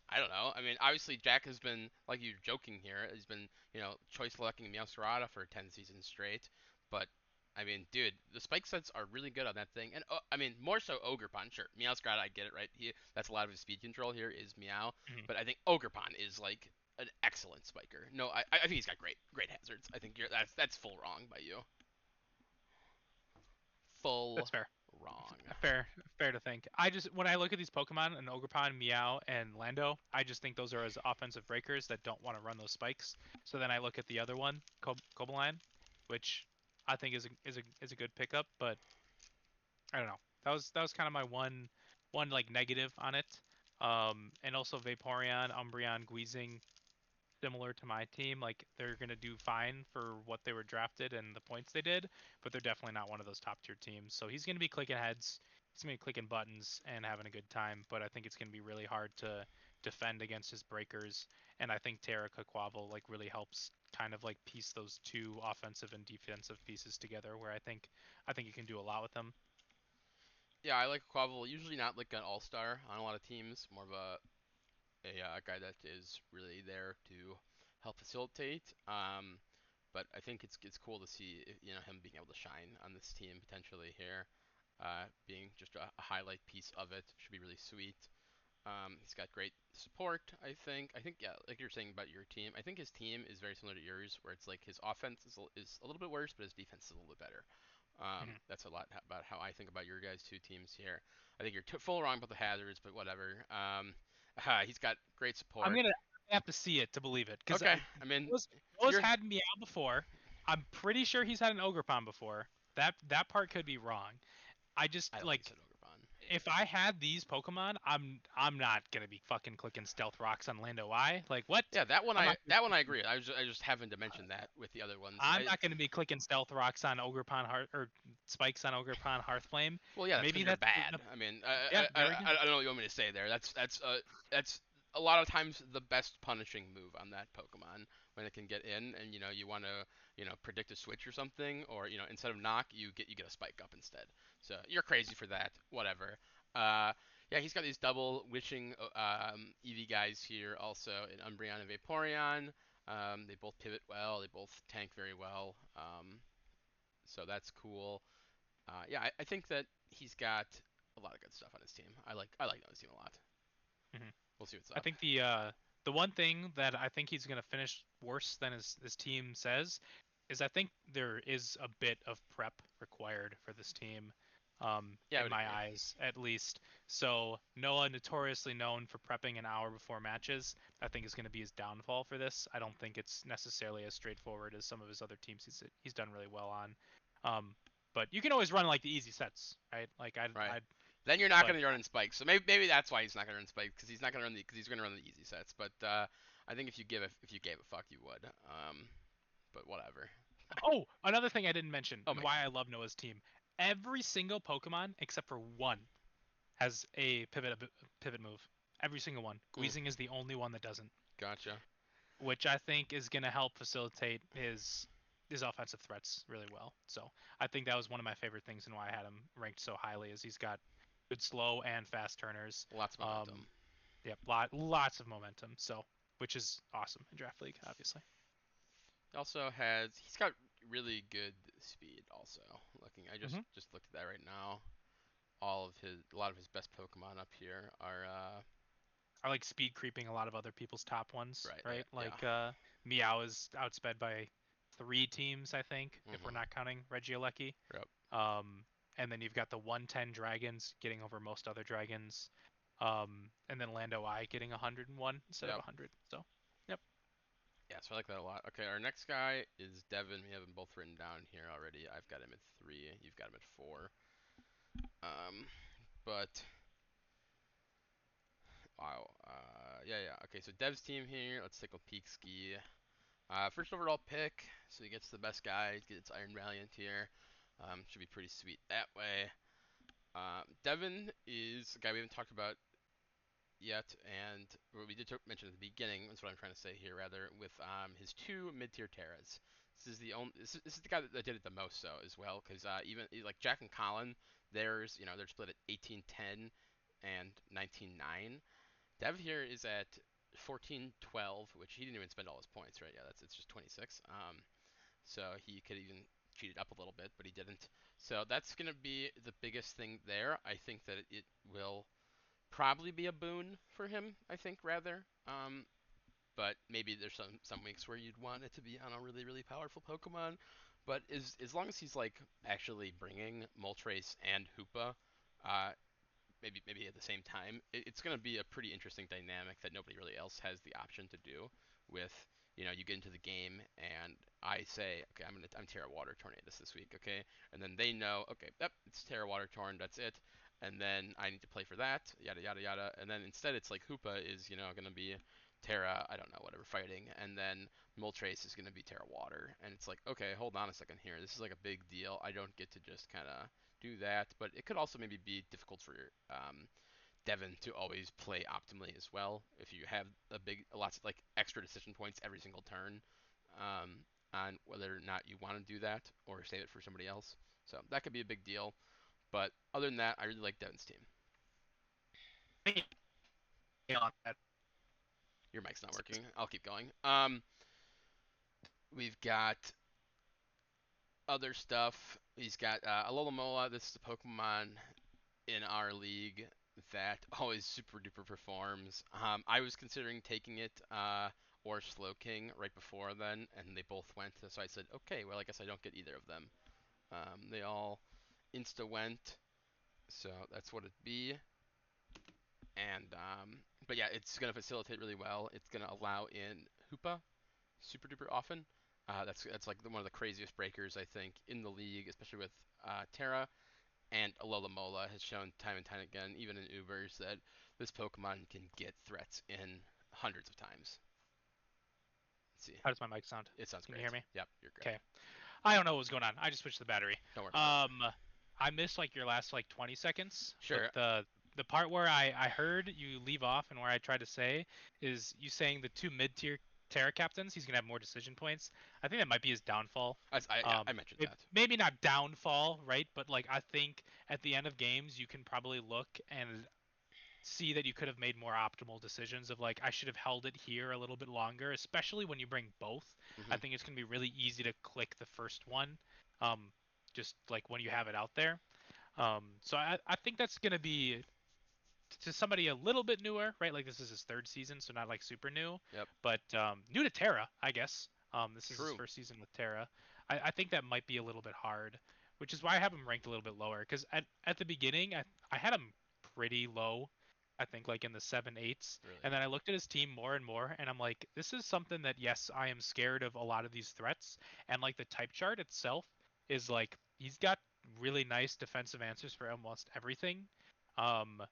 I don't know. I mean, obviously Jack has been like you're joking here. He's been choice selecting Meowscarada for 10 seasons straight. But I mean, dude, the spike sets are really good on that thing. And I mean, more so Ogerpon. Sure, Meowscarada, I get it right. That's a lot of his speed control here is Meow. mhm, But I think Ogerpon is like an excellent spiker. No, I think he's got great hazards. I think that's full wrong by you. Full that's fair. wrong. Fair, fair to think. I just when I look at these Pokemon and Ogerpon, Meow, and Lando, I just think those are as offensive breakers that don't want to run those spikes. So then I look at the other one, Cobaline, which I think is a good pickup, but I don't know. That was kind of my one like negative on it. And also Vaporeon, Umbreon, Guizing, similar to my team. Like they're gonna do fine for what they were drafted and the points they did, but they're definitely not one of those top tier teams. So he's gonna be clicking heads, he's gonna be clicking buttons and having a good time. But I think it's gonna be really hard to defend against his breakers. And I think Terra Quaquaval like really helps kind of like piece those two offensive and defensive pieces together. Where I think you can do a lot with them. Yeah, I like Quavel. Usually not like an all-star on a lot of teams. More of a guy that is really there to help facilitate. But I think it's cool to see him being able to shine on this team potentially here. Being just a highlight piece of it should be really sweet. He's got great support, I think. I think, yeah, like you're saying about your team, I think his team is very similar to yours, where it's like his offense is a little bit worse, but his defense is a little bit better. Mhm. That's a lot about how I think about your guys' two teams here. I think you're full wrong about the hazards, but whatever. He's got great I'm support. gonna have to see it to believe it because Okay, I mean, Noah's you're. had Meow before. I'm pretty sure he's had an Ogerpon before. That part could be wrong. I just I don't think he like said Ogerpon. if I had these Pokemon, I'm not gonna be fucking clicking Stealth Rocks on Lando Eye. Like what? Yeah, I'm not. that one I agree. I just happened to mention that with the other ones. I'm not gonna be clicking Stealth Rocks on Ogerpon Hearth or Spikes on Ogerpon Hearthflame. Well, yeah, that's Maybe because you're that's bad. I mean, yeah. There we go. I don't know what you want me to say there. That's a lot of times the best punishing move on that Pokemon when it can get in, and you want to predict a switch or something, or instead of knock you get a spike up instead. So you're crazy for that. Whatever. Uh, yeah, he's got these double wishing EV guys here also in Umbreon and Vaporeon. They both pivot well. They both tank very well. So that's cool. Yeah, I think that he's got a lot of good stuff on his team. I like his team a lot. Hmm. We'll see what's I up. think the one thing that I think he's going to finish worse than his team says is I think there is a bit of prep required for this team, Yeah, I in would my agree. eyes at least. So Noah, notoriously known for prepping an hour before matches, I think is going to be his downfall for this. I don't think it's necessarily as straightforward as some of his other teams he's done really well on. Um, but you can always run like the easy sets, right? Like Right. I Then you're not but going to run in spikes. So maybe that's why he's not going to run spikes because he's going to run the easy sets. But I think if you gave a fuck, you would. But whatever. Oh, another thing I didn't mention Oh and my why I god. love Noah's team. Every single Pokemon except for one has a pivot move. Every single one. Mm, Guizing is the only one that doesn't, gotcha. which I think is going to help facilitate his offensive threats really well. So I think that was one of my favorite things and why I had him ranked so highly is he's got good slow and fast turners. Lots of Um, momentum. yep, lots of momentum. So which is awesome in draft league, obviously. He's got really good speed also. Looking, I just Hmm. just looked at that right now. A lot of his best Pokemon up here are I like speed creeping a lot of other people's top ones, right. right? Yeah. Like Meow is outsped by 3 teams, I think, if we're Mhm. not counting Regieleki. Yep. Um, and then you've got the 110 dragons getting over most other dragons. And then Lando I getting 101 instead of Yep. 100. So, yep. Yeah, so I like that a lot. Okay, our next guy is Devin. We have them both written down here already. I've got him at 3. You've got him at 4. But wow. Yeah. Okay, so Dev's team here. Let's take a peek ski. First overall pick, so he gets the best guy. Gets Iron Valiant here. Should be pretty sweet that way. Devin is a guy we haven't talked about yet, and what we did mention at the beginning. That's what I'm trying to say here, rather, with his 2 mid-tier Terras. This is the guy that did it the most, so as well, because even like Jack and Colin, they're split at 18-10 and 19-9. Dev here is at 14-12, which he didn't even spend all his points, right? Yeah, it's just 26. So he could even cheat it up a little bit, but he didn't. So that's gonna be the biggest thing there. I think that it will probably be a boon for him. I think rather. But maybe there's some weeks where you'd want it to be on a really really powerful Pokemon. But as long as he's like actually bringing Moltres and Hoopa, uh, maybe at the same time, it's going to be a pretty interesting dynamic that nobody really else has the option to do. With you get into the game and I say, okay, I'm Terra Water Tornadus this week, okay, and then they know, okay, yep, it's Terra Water Torn, that's it, and then I need to play for that, yada yada yada, and then instead it's like Hoopa is going to be Terra, I don't know, whatever, fighting, and then Moltres is going to be Terra Water, and it's like, okay, hold on a second here, this is like a big deal. I don't get to just kind of do that, but it could also maybe be difficult for Devin to always play optimally as well. If you have lots of like extra decision points every single turn, um, on whether or not you want to do that or save it for somebody else. So that could be a big deal. But other than that, I really like Devin's team. On that. Your mic's not working. I'll keep going. We've got other stuff. He's got Alola. This is a Pokemon in our league that always super duper performs. I was considering taking it or Slowking right before then, and they both went. So I said, okay, well I guess I don't get either of them. They all insta went, so that's what it'd be. And but yeah, it's gonna facilitate really well. It's gonna allow in Hoopa super duper often. That's like one of the craziest breakers I think in the league, especially with Terra. And Alola has shown time and time again, even in Ubers, that this Pokemon can get threats in hundreds of times. Let's see. How does my mic sound? It sounds Can you hear great. me? Yep, you're great. Okay. I don't know what was going on. I just switched the battery. Don't worry about it. Um, I missed like your last like 20 seconds, but Sure. the part where I heard you leave off and where I tried to say is you saying the two mid-tier Terra captains, he's gonna have more decision points. I think that might be his downfall. Yeah, I mentioned that. Maybe not downfall, right? But like I think at the end of games you can probably look and see that you could have made more optimal decisions of like I should have held it here a little bit longer, especially when you bring both. I Hmm. think it's gonna be really easy to click the first one, um, just like when you have it out there. So I think that's gonna be to somebody a little bit newer, right? Like this is his third season, so not like super new, Yep. but new to Terra, I guess. This is his True. first season with Terra. I think that might be a little bit hard, which is why I have him ranked a little bit lower. Because at the beginning, I had him pretty low. I think like in the seven eights, Really. and then I looked at his team more and more, and I'm like, this is something that yes, I am scared of a lot of these threats, and like the type chart itself is like he's got really nice defensive answers for almost everything. Um,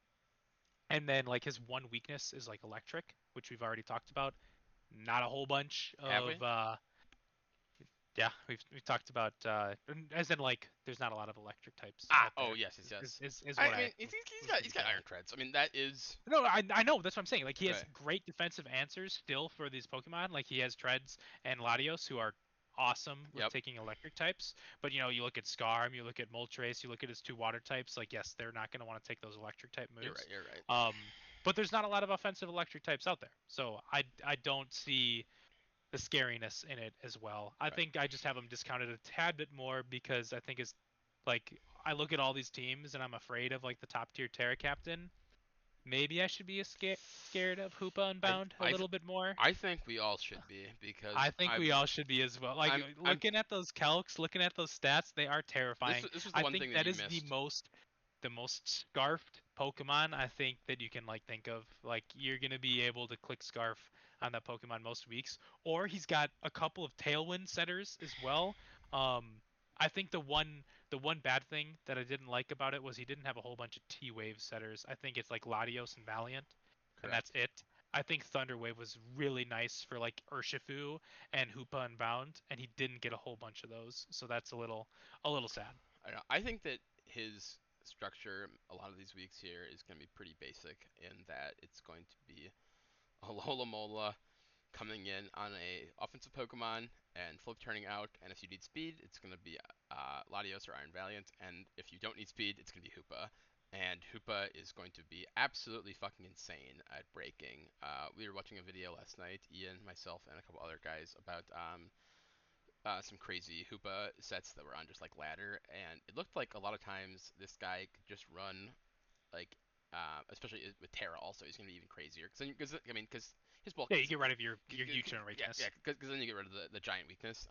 and then like his one weakness is like electric, which we've already talked about. Not a whole bunch Have of we? yeah, we've talked about as in like there's not a lot of electric types Ah. out Oh, there. yes, yes, yes. Is I what mean, I was he's gonna got get iron at. treads. I mean, that is No, I know that's what I'm saying. Like he has right. great defensive answers still for these Pokemon. Like he has Treads and Latios who are awesome with Yep. taking electric types. But you know, you look at Scarm, you look at Moltres, you look at his two water types. Like yes, they're not going to want to take those electric type You're right. moves. You're right. But there's not a lot of offensive electric types out there, so I don't see the scariness in it as well. I Right. think I just have him discounted a tad bit more because I think it's like I look at all these teams and I'm afraid of like the top tier Terra captain. Maybe I should be scared of Hoopa I Unbound a I th- little bit more. I think we all should be because I think we all should be as well. Like I'm looking at those calcs, looking at those stats, they are this terrifying. this was the I one think thing that that you is missed. the most scarfed Pokemon I think that you can like think of. Like you're gonna be able to click Scarf on that Pokemon most weeks, or he's got a couple of Tailwind setters as well. Um, I think the one bad thing that I didn't like about it was he didn't have a whole bunch of T Wave setters. I think it's like Latios and Valiant, and that's Correct. it. I think Thunderwave was really nice for like Urshifu and Hoopa Unbound, and he didn't get a whole bunch of those, so that's a little sad. I don't know. I think that his structure a lot of these weeks here is going to be pretty basic in that it's going to be a Lola Mola coming in on a offensive Pokemon and flip turning out. And if you need speed, it's going to be Latios or Iron Valiant. And if you don't need speed, it's going to be Hoopa. And Hoopa is going to be absolutely fucking insane at breaking. We were watching a video last night, Ian, myself, and a couple other guys, about some crazy Hoopa sets that were on just like ladder, and it looked like a lot of times this guy could just run like especially with Terra also, he's gonna be even crazier. Because I mean, because his bulk Yeah, you is get rid of your U-turn yeah, weakness. because then you get rid of the giant weakness.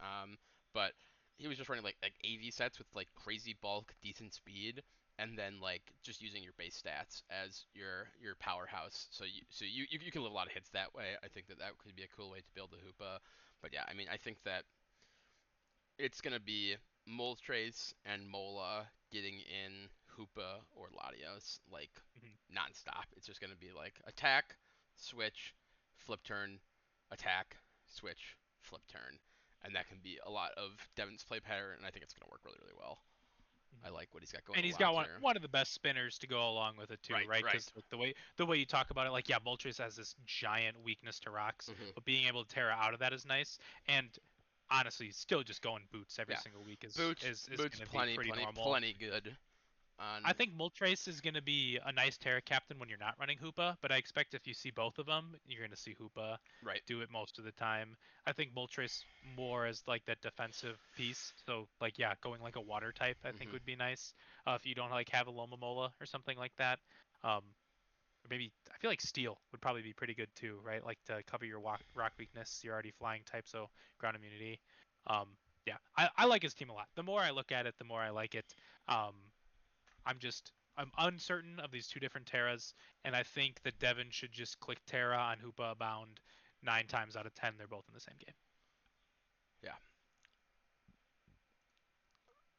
But he was just running like AV sets with like crazy bulk, decent speed, and then like just using your base stats as your powerhouse. So you can live a lot of hits that way. I think that that could be a cool way to build a Hoopa. But yeah, I mean, I think that it's gonna be Moltres and Mola getting in Hoopa or Latios like Mhm. nonstop. It's just gonna be like attack, switch, flip turn, attack, switch, flip turn, and that can be a lot of Devin's play pattern, and I think it's gonna work really really well. I Mhm. like what he's got going And he's along got here. one of the best spinners to go along with it too, Right, right? right. Because like the way you talk about it, like yeah, Moltres has this giant weakness to rocks, Hmm. but being able to tear out of that is nice. And honestly, still just going boots every Yeah, single week is boots, going to be plenty, pretty plenty, normal. plenty good I on. think Moltres is going to be a nice Terra captain when you're not running Hoopa, but I expect if you see both of them, you're going to see Hoopa Right. do it most of the time. I think Moltres more as like that defensive piece. So like yeah, going like a water type I think Hmm. would be nice. If you don't like have a Lomomola or something like that. Or maybe I feel like Steel would probably be pretty good too, right? Like to cover your rock weakness. You're already flying type, so ground immunity. Yeah, I like his team a lot. The more I look at it, the more I like it. Um, I'm uncertain of these two different Terras, and I think that Devin should just click Terra on Hoopa Bound 9 times out of 10. They're both in the same game. Yeah.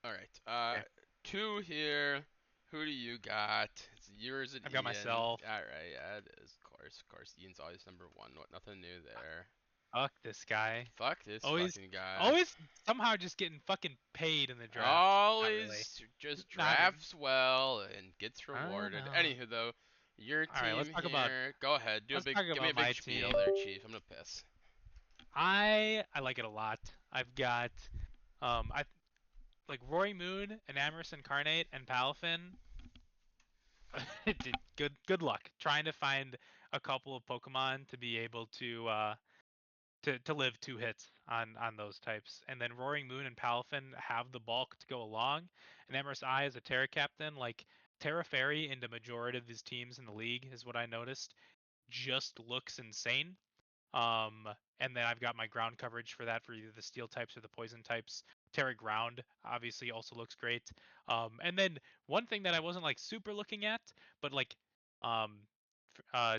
All right. Okay, Two here. Who do you got? It's yours and I've got Ian. myself. All right. Yeah, it is. Of course. Of course. Ian's always number one. Nothing new there. Fuck this guy. Fuck this Always, fucking guy. always somehow just getting fucking paid in the draft. Not really. Always just Not. drafts well and gets I don't rewarded. know. Anywho, though, your All right, team let's talk about. here. Go ahead. Let's talk Give me a about big my spiel team. there, Chief. I'm gonna piss. I like it a lot. I've got I like Rory Moon and Amorous Incarnate and Palafin. Good luck trying to find a couple of Pokemon to be able to live two hits on those types. And then Roaring Moon and Palafin have the bulk to go along. And Emrys I as a Terra captain, like Terra Fairy into majority of his teams in the league is what I noticed. Just looks insane. Um, and then I've got my ground coverage for that for either the steel types or the poison types. Terra Ground obviously also looks great. And then one thing that I wasn't like super looking at, but like um,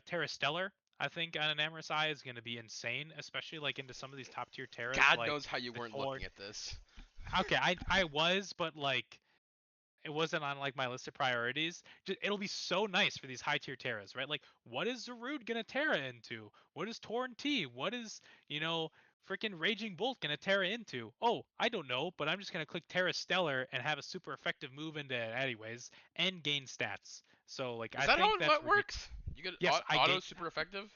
Terra Stellar, I think on an Amorous Eye is going to be insane, especially like into some of these top tier Terras God like knows how you the weren't Tord. looking at this. Okay, I was, but like it wasn't on like my list of priorities. It'll be so nice for these high tier Terras, right? Like, what is Zarude gonna Terra into? What is Torn T? What is, freaking Raging Bolt gonna Terra into? Oh, I don't know, but I'm just gonna click Terra Stellar and have a super effective move into it anyways and gain stats. So like, Is I that think how that's it ridiculous. works? You get Yes, I auto gain. super effective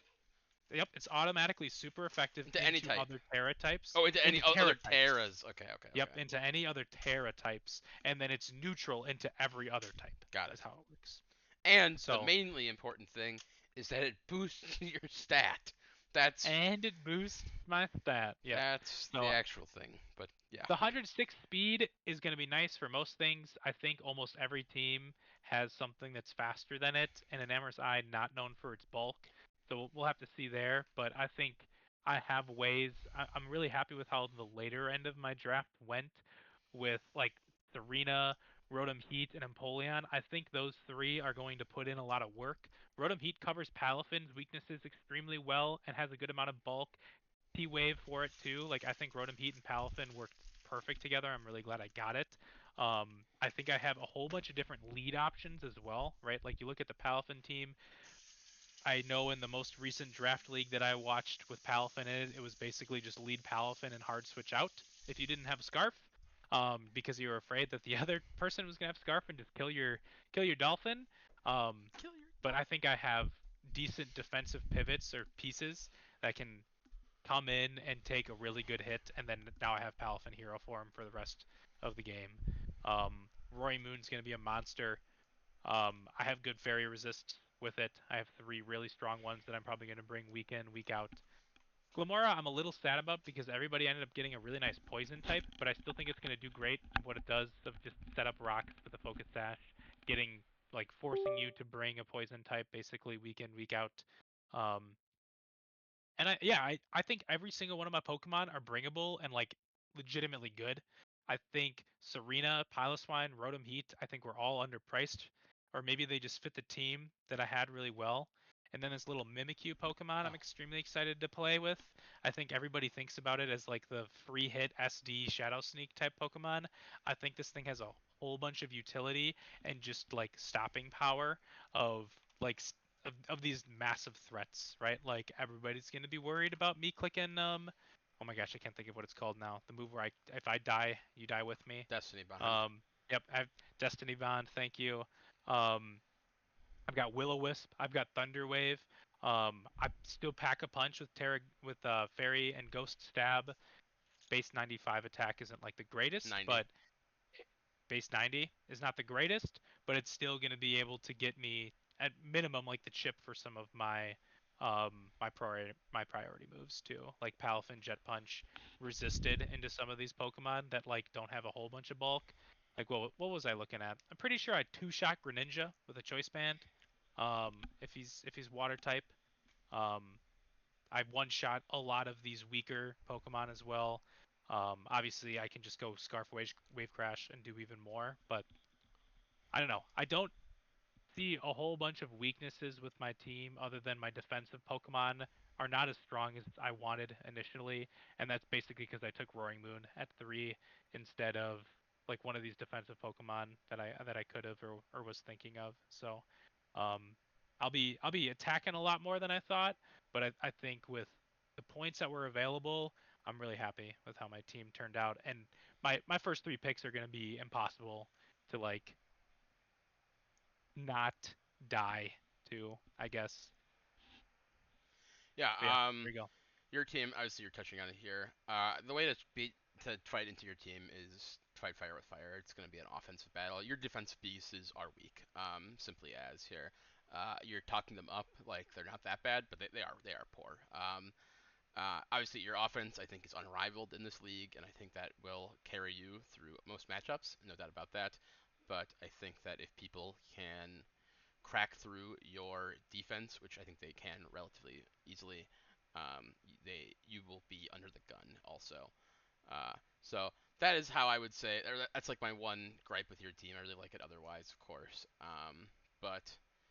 Yep, it's automatically super effective into any into type. other Terra types, Oh, into any into Terra other types. Terras. Okay, okay, Yep, okay. into any other Terra types, and then it's neutral into every other type. Got it. Is how it works. And the So, mainly important thing is that it boosts your stat. That's and it boosts my stat. Yep. that's the So actual thing. But yeah. the 106 speed is going to be nice for most things. I think almost every team has something that's faster than it, and an Amorous Eye not known for its bulk. So we'll have to see there. But I think I have ways. I'm really happy with how the later end of my draft went with like Serena, Rotom Heat, and Empoleon. I think those three are going to put in a lot of work. Rotom Heat covers Palafin's weaknesses extremely well and has a good amount of bulk. T-Wave for it too. Like I think Rotom Heat and Palafin worked perfect together. I'm really glad I got it. I think I have a whole bunch of different lead options as well, right? Like you look at the Palafin team. I know in the most recent draft league that I watched with Palafin in it, it was basically just lead Palafin and hard switch out if you didn't have a Scarf, because you were afraid that the other person was gonna have Scarf and just kill your Dolphin. Um, Kill your but I think I have decent defensive pivots or pieces that can come in and take a really good hit, and then now I have Palafin hero form for the rest of the game. Roy Moon's going to be a monster. I have good fairy resist with it. I have three really strong ones that I'm probably going to bring week in, week out. Glamora, I'm a little sad about because everybody ended up getting a really nice poison type, but I still think it's going to do great. What it does of just set up rocks with a focus sash, getting like forcing you to bring a poison type basically week in, week out. Um, and I think every single one of my Pokemon are bringable and like legitimately good. I think Serena, Piloswine, Rotom Heat, I think we're all underpriced. Or maybe they just fit the team that I had really well. And then this little Mimikyu Pokemon I'm oh, extremely excited to play with. I think everybody thinks about it as like the free hit SD Shadow Sneak type Pokemon. I think this thing has a whole bunch of utility and just like stopping power of like of these massive threats, right? Like everybody's gonna be worried about me clicking oh my gosh, I can't think of what it's called now. The move where I if I die, you die with me. Destiny Bond. Um yep, I've Destiny Bond, thank you. Um I've got Will-O-Wisp, I've got Thunder Wave. I still pack a punch with Fairy and Ghost Stab. Base 95 attack isn't like the greatest, 90. but base 90 is not the greatest, but it's still going to be able to get me at minimum like the chip for some of my priority moves too, like Palafin Jet Punch resisted into some of these Pokemon that like don't have a whole bunch of bulk. Like what was I looking at? I'm pretty sure I two shot Greninja with a Choice Band. If he's water type. Um, I one shot a lot of these weaker Pokemon as well. Obviously, I can just go Scarf Wave Crash and do even more, but I don't know. I don't see a whole bunch of weaknesses with my team other than my defensive Pokemon are not as strong as I wanted initially, and that's basically because I took Roaring Moon at 3 instead of like one of these defensive Pokemon that I could have or was thinking of. So, um, I'll be attacking a lot more than I thought, but I think with the points that were available, I'm really happy with how my team turned out. And my first three picks are going to be impossible to like not die to, I guess. Yeah. But yeah, there you go. Your team, obviously, you're touching on it here. The way to beat to fight into your team is fight fire with fire. It's going to be an offensive battle. Your defensive pieces are weak, simply as here. You're talking them up like they're not that bad, but they are poor. Obviously, your offense I think is unrivaled in this league, and I think that will carry you through most matchups, no doubt about that. But I think that if people can crack through your defense, which I think they can relatively easily, you will be under the gun also. So that is how I would say. Or that's like my one gripe with your team. I really like it otherwise, of course. But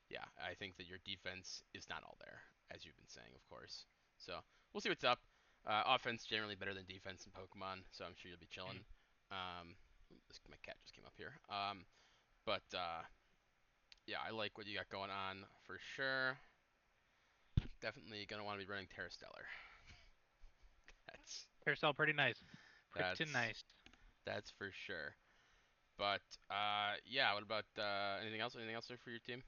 yeah, I think that your defense is not all there, as you've been saying, of course. So we'll see what's up. Offense generally better than defense in Pokemon, so I'm sure you'll be Mhm. chilling. My cat just came up here. But yeah, I like what you got going on for sure. Definitely gonna want to be running Terra Stellar. That's Carousel pretty nice. Pretty that's nice. that's for sure. But yeah. What about anything else? Anything else there for your team?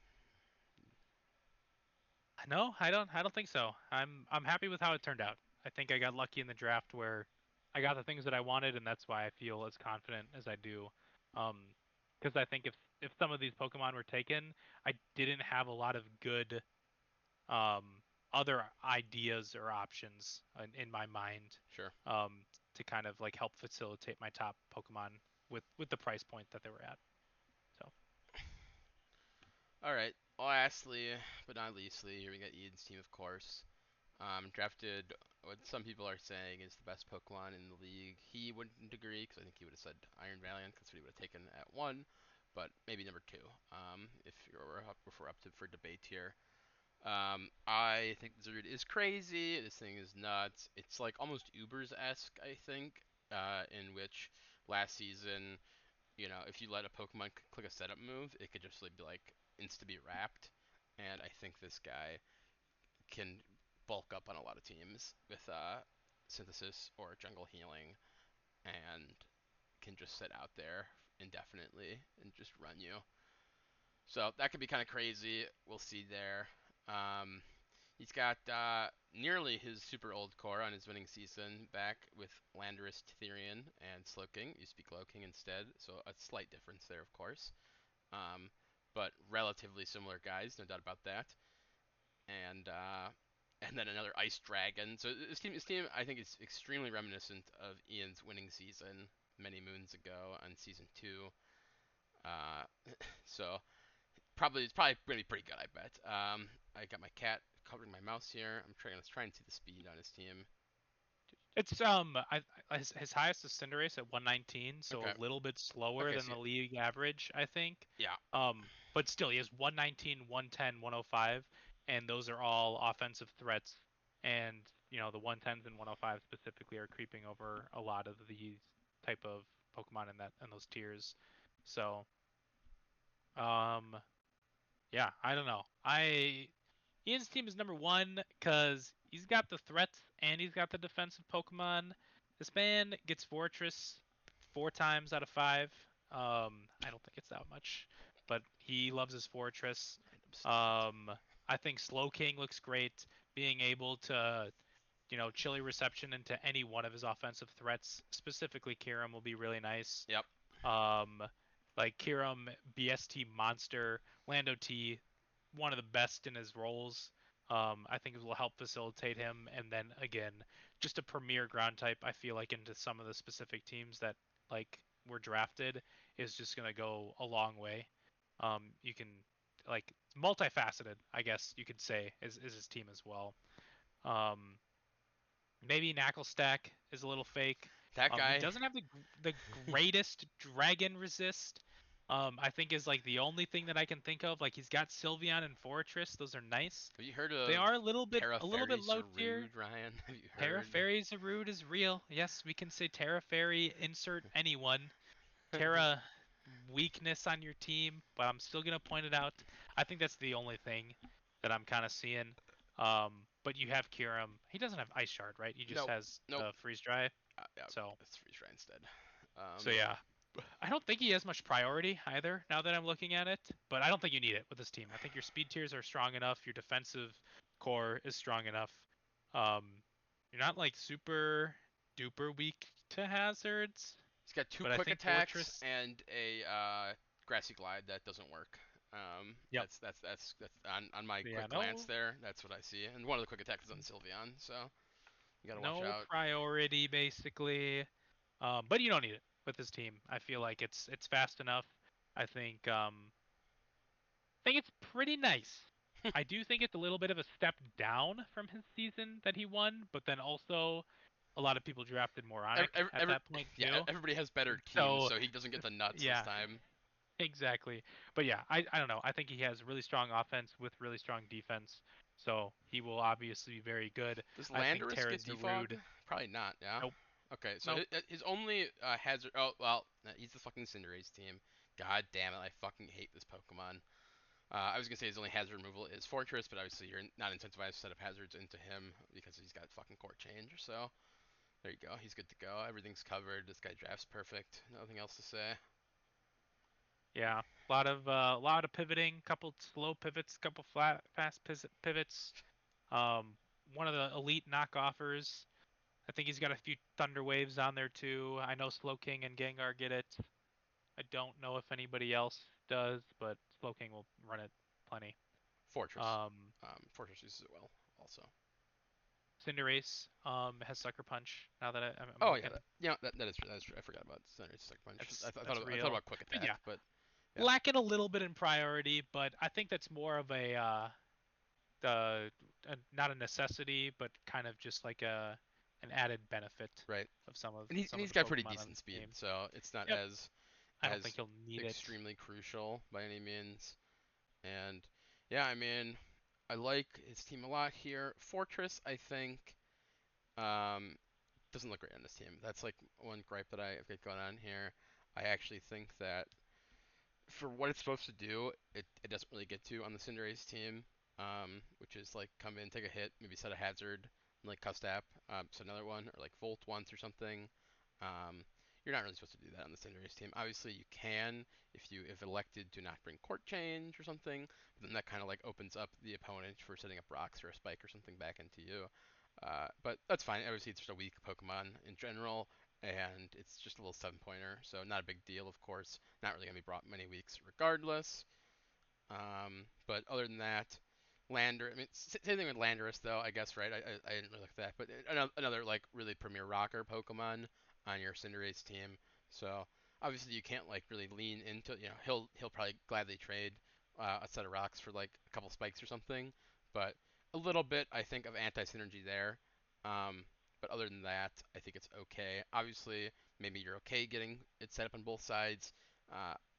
No, I don't think so. I'm happy with how it turned out. I think I got lucky in the draft where I got the things that I wanted, and that's why I feel as confident as I do. Um, because I think if some of these Pokemon were taken, I didn't have a lot of good um other ideas or options in my mind Sure. um to kind of like help facilitate my top Pokemon with the price point that they were at. So All right. Lastly, but not leastly, here we got Ian's team, of course. Drafted what some people are saying is the best Pokemon in the league. He wouldn't agree because I think he would have said Iron Valiant. That's what he would have taken at one, but maybe number two. If we're up to for debate here. I think the Zerud is crazy. This thing is nuts. It's like almost Uber's esque, I think, in which last season, if you let a Pokemon click a setup move, it could just like, be like insta be wrapped. And I think this guy can bulk up on a lot of teams with synthesis or jungle healing and can just sit out there indefinitely and just run you. So that could be kind of crazy. We'll see there. Um, he's got nearly his super old core on his winning season back with Landorus, Therian, and Slowking. Used to be Glowking instead, so a slight difference there, of course. Um, but relatively similar guys, no doubt about that. And then another Ice Dragon. So his team, I think, is extremely reminiscent of Ian's winning season many moons ago on season two. Uh, so it's probably gonna be pretty good, I bet. I got my cat covering my mouse here. I'm trying to see the speed on his team. it's his highest is Cinderace at 119, so Okay. a little bit slower Okay. than So the league average, I think. yeah. But still, he has 119, 110, 105, and those are all offensive threats. And the 110s and 105s specifically are creeping over a lot of these type of Pokemon in those tiers. So, um, yeah, I don't know. Ian's team is number one because he's got the threats and he's got the defensive Pokemon. This man gets Fortress 4 times out of 5. I don't think it's that much, but he loves his Fortress. Random stupid. Um, I think Slowking looks great. Being able to, chilly reception into any one of his offensive threats, specifically Kirim, will be really nice. Yep. Um, like Kirim, BST Monster, Lando T, one of the best in his roles. I think it will help facilitate him, and then again, just a premier ground type. I feel like into some of the specific teams that like were drafted is just gonna go a long way. You can like multifaceted, I guess you could say, is his team as well. Um, Maybe Knuckle Stack is a little fake. That He guy. doesn't have the greatest dragon resist. I think is like the only thing that I can think of. Like he's got Sylveon and Fortress; those are nice. Have you heard They of are Terra a little bit Fairy low tier. Zarude, Ryan? Have you Terra heard? Fairy Zarude is real. Yes, we can say Terra Fairy. Insert anyone. Terra weakness on your team, but I'm still gonna point it out. I think that's the only thing that I'm kind of seeing. Um, but you have Kyurem. He doesn't have Ice Shard, right? He just Nope. has Nope. Freeze Dry. Yeah, So let's freeze try instead. so Um, yeah, I don't think he has much priority either. Now that I'm looking at it, but I don't think you need it with this team. I think your speed tiers are strong enough. Your defensive core is strong enough. Um, you're not like super duper weak to hazards, he's got two but I quick think attacks Fortress. and a grassy glide that doesn't work. Yep. That's on my Yeah. quick glance No. there. That's what I see. And one of the quick attacks is on Sylveon, so you gotta watch No out. priority basically. But you don't need it with this team. I feel like it's fast enough. I think it's pretty nice. I do think it's a little bit of a step down from his season that he won, but then also a lot of people drafted Every, Moronic every, at every, that point yeah, too. everybody has better teams, So so he doesn't get the nuts this yeah, time. exactly. But yeah, I don't know. I think he has really strong offense with really strong defense. So he will obviously be very good. Does I think Landorus Terra get defog? Zarude. Probably not. Yeah. Nope. Okay, so Nope. his only hazard. Oh well, he's the fucking Cinderace team. God damn it! I fucking hate this Pokemon. I was gonna say his only hazard removal is Fortress, but obviously you're not incentivized to set up hazards into him because he's got fucking court change. So there you go. He's good to go. Everything's covered. This guy drafts perfect. Nothing else to say. Yeah, a lot of pivoting, couple slow pivots, couple pivots. Um, one of the elite knockoffers. I think he's got a few Thunder Waves on there too. I know Slowking and Gengar get it. I don't know if anybody else does, but Slowking will run it plenty. Fortress. Um, Fortress uses it well also. Cinderace has Sucker Punch. Now that I'm Oh yeah, looking, that is true. I forgot about Cinderace Sucker Punch. that's I thought real. about Quick But Attack, yeah, but yeah. lacking a little bit in priority, but I think that's more of uh, not a necessity, but kind of just like an added benefit Right. of some of And some of he's the got pretty Pokemon on decent this speed, team. so it's not Yep. I don't think as he'll need it. extremely crucial by any means. And yeah, I mean, I like his team a lot here. Fortress, I think, um, doesn't look great on this team. That's like one gripe that I've got going on here. I actually think that for what it's supposed to do, it doesn't really get to on the Cinderace team, which is like come in, take a hit, maybe set a hazard, and like Custap, so another one, or like Volt once or something. Um, you're not really supposed to do that on the Cinderace team. Obviously, you can if elected to not bring court change or something, but then that kind of like opens up the opponent for setting up rocks or a spike or something back into you. But that's fine. Obviously, it's just a weak Pokemon in general, and it's just a little 7 pointer, so not a big deal, of course. Not really gonna be brought many weeks regardless. But other than that, Lander. I mean, same thing with Landorus though. I guess right. I didn't really look at that, but another like really premier rocker Pokemon on your Cinderace team. So obviously you can't like really lean into. He'll probably gladly trade a set of rocks for like a couple spikes or something. But a little bit I think of anti synergy there. Um, but other than that, I think it's okay. Obviously, maybe you're okay getting it set up on both sides.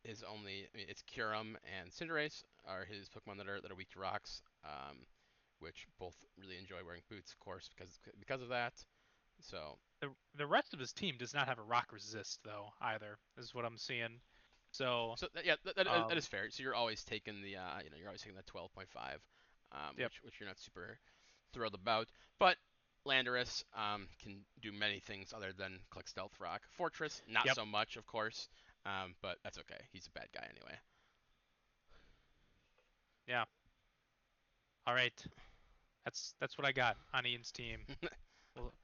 His only, I mean, it's Kyurem and Cinderace are his Pokemon that are weak to rocks, which both really enjoy wearing boots, of course, because of that. So The rest of his team does not have a rock resist though either. Is what I'm seeing. So yeah, that is um, fair. So you're always taking you're always taking the 12.5, yep, which you're not super thrilled about. But Landorus can do many things other than click Stealth Rock. Fortress, not yep, so much, of course, but that's okay. He's a bad guy anyway. yeah. All right, that's what I got on Ian's team.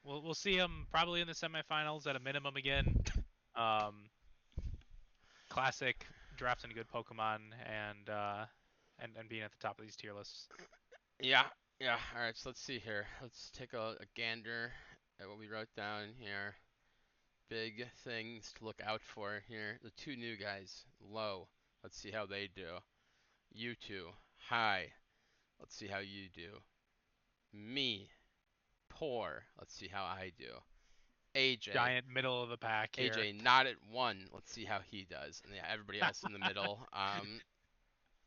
We'll see him probably in the semifinals at a minimum again. Um, classic drafting a good Pokemon and being at the top of these tier lists. Yeah, yeah. All right, so let's see here. Let's take a gander at what we wrote down here. Big things to look out for here. The two new guys, low. Let's see how they do. You two, high. Let's see how you do. Me, poor. Let's see how I do. AJ, Giant middle of the pack here. AJ not at one. Let's see how he does. And yeah, everybody else in the middle.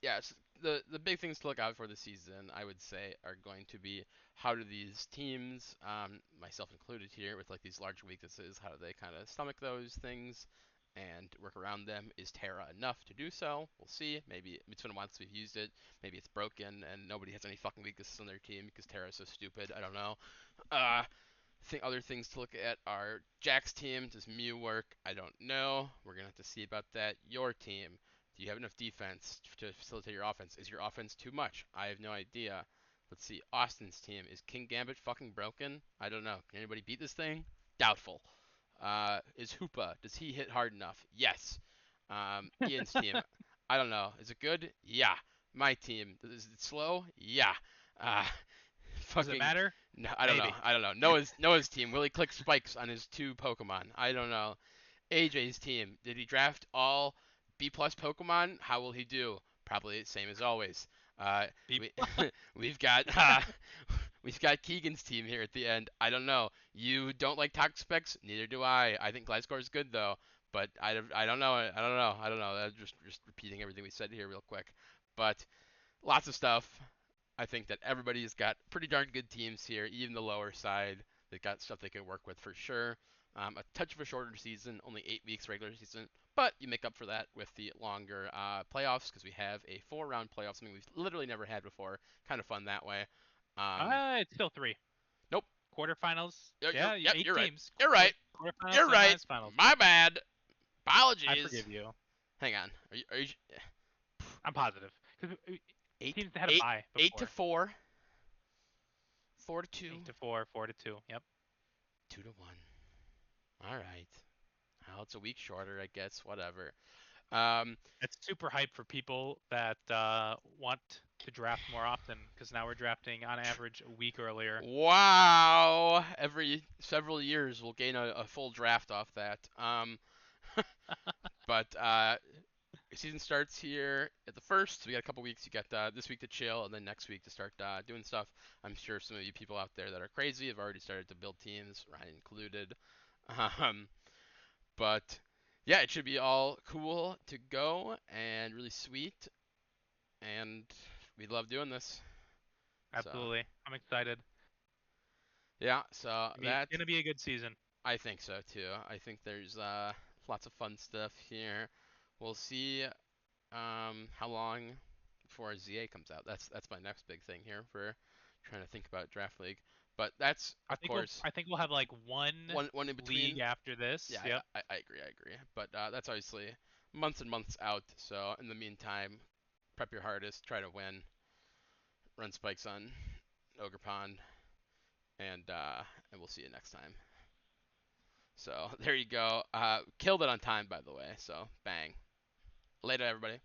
Yes, the big things to look out for this season, I would say, are going to be how do these teams, myself included here, with like these large weaknesses, how do they kind of stomach those things? and work around them. Is Terra enough to do so? We'll see. Maybe it's been a while since we've used it. Maybe it's broken and nobody has any fucking weaknesses on their team because Terra is so stupid. I don't know. Uh, think other things to look at are Jack's team. Does Mew work? I don't know. We're gonna have to see about that. Your team. Do you have enough defense to facilitate your offense? Is your offense too much? I have no idea. Let's see. Austin's team. Is King Gambit fucking broken? I don't know. Can anybody beat this thing? Doubtful. Is Hoopa? Does he hit hard enough? Yes. Ian's team. I don't know. Is it good? Yeah. My team. Is it slow? Yeah. Uh, Does it fucking matter? no, I don't know. Maybe. I don't know. Noah's team. Will he click spikes on his two Pokemon? I don't know. AJ's team. Did he draft all B plus Pokemon? How will he do? Probably the same as always. Be We we've got we've got Keegan's team here at the end. I don't know. You don't like Toxic Specs? Neither do I. I think Gliscor is good though, but I don't know. I don't know. I don't know. That's just repeating everything we said here real quick. But lots of stuff. I think that everybody's got pretty darn good teams here, even the lower side. They've got stuff they can work with for sure. A touch of a shorter season, only 8 weeks regular season, but you make up for that with the longer playoffs because we have a 4 round playoff, something we've literally never had before. Kind of fun that way. Um, it's still three. nope. Quarterfinals. You're, Yeah, yep, eight you're right. teams. You're right. Quarterfinals, You're right. semifinals, finals. My bad. I Apologies. forgive you. Hang on. Are you I'm positive. Because eight teams that had a eight bye 8 to before. 4, 4 to 2, 8 to 4, 4 to 2. Yep. 2 to 1. All right. Well, it's a week shorter, I guess. Whatever. Um, It's super hype for people that want to draft more often because now we're drafting on average a week earlier. wow. Every several years, we'll gain a full draft off that. But season starts here at the first. We got a couple weeks. You got this week to chill, and then next week to start doing stuff. I'm sure some of you people out there that are crazy have already started to build teams, Ryan included. Um, but yeah, it should be all cool to go and really sweet, and we love doing this. So Absolutely. I'm excited. yeah, so that Gonna be a good season. I think so too. I think there's lots of fun stuff here. We'll see how long before ZA comes out. That's my next big thing here for trying to think about draft league. But that's I of think we'll course I think we'll have like one one in league between. after this. Yeah, Yep. I agree. I agree. But that's obviously months and months out. So in the meantime, prep your hardest, try to win, run spikes on Ogre Pond, and we'll see you next time. So there you go. Killed it on time, by the way. So bang. Later, everybody.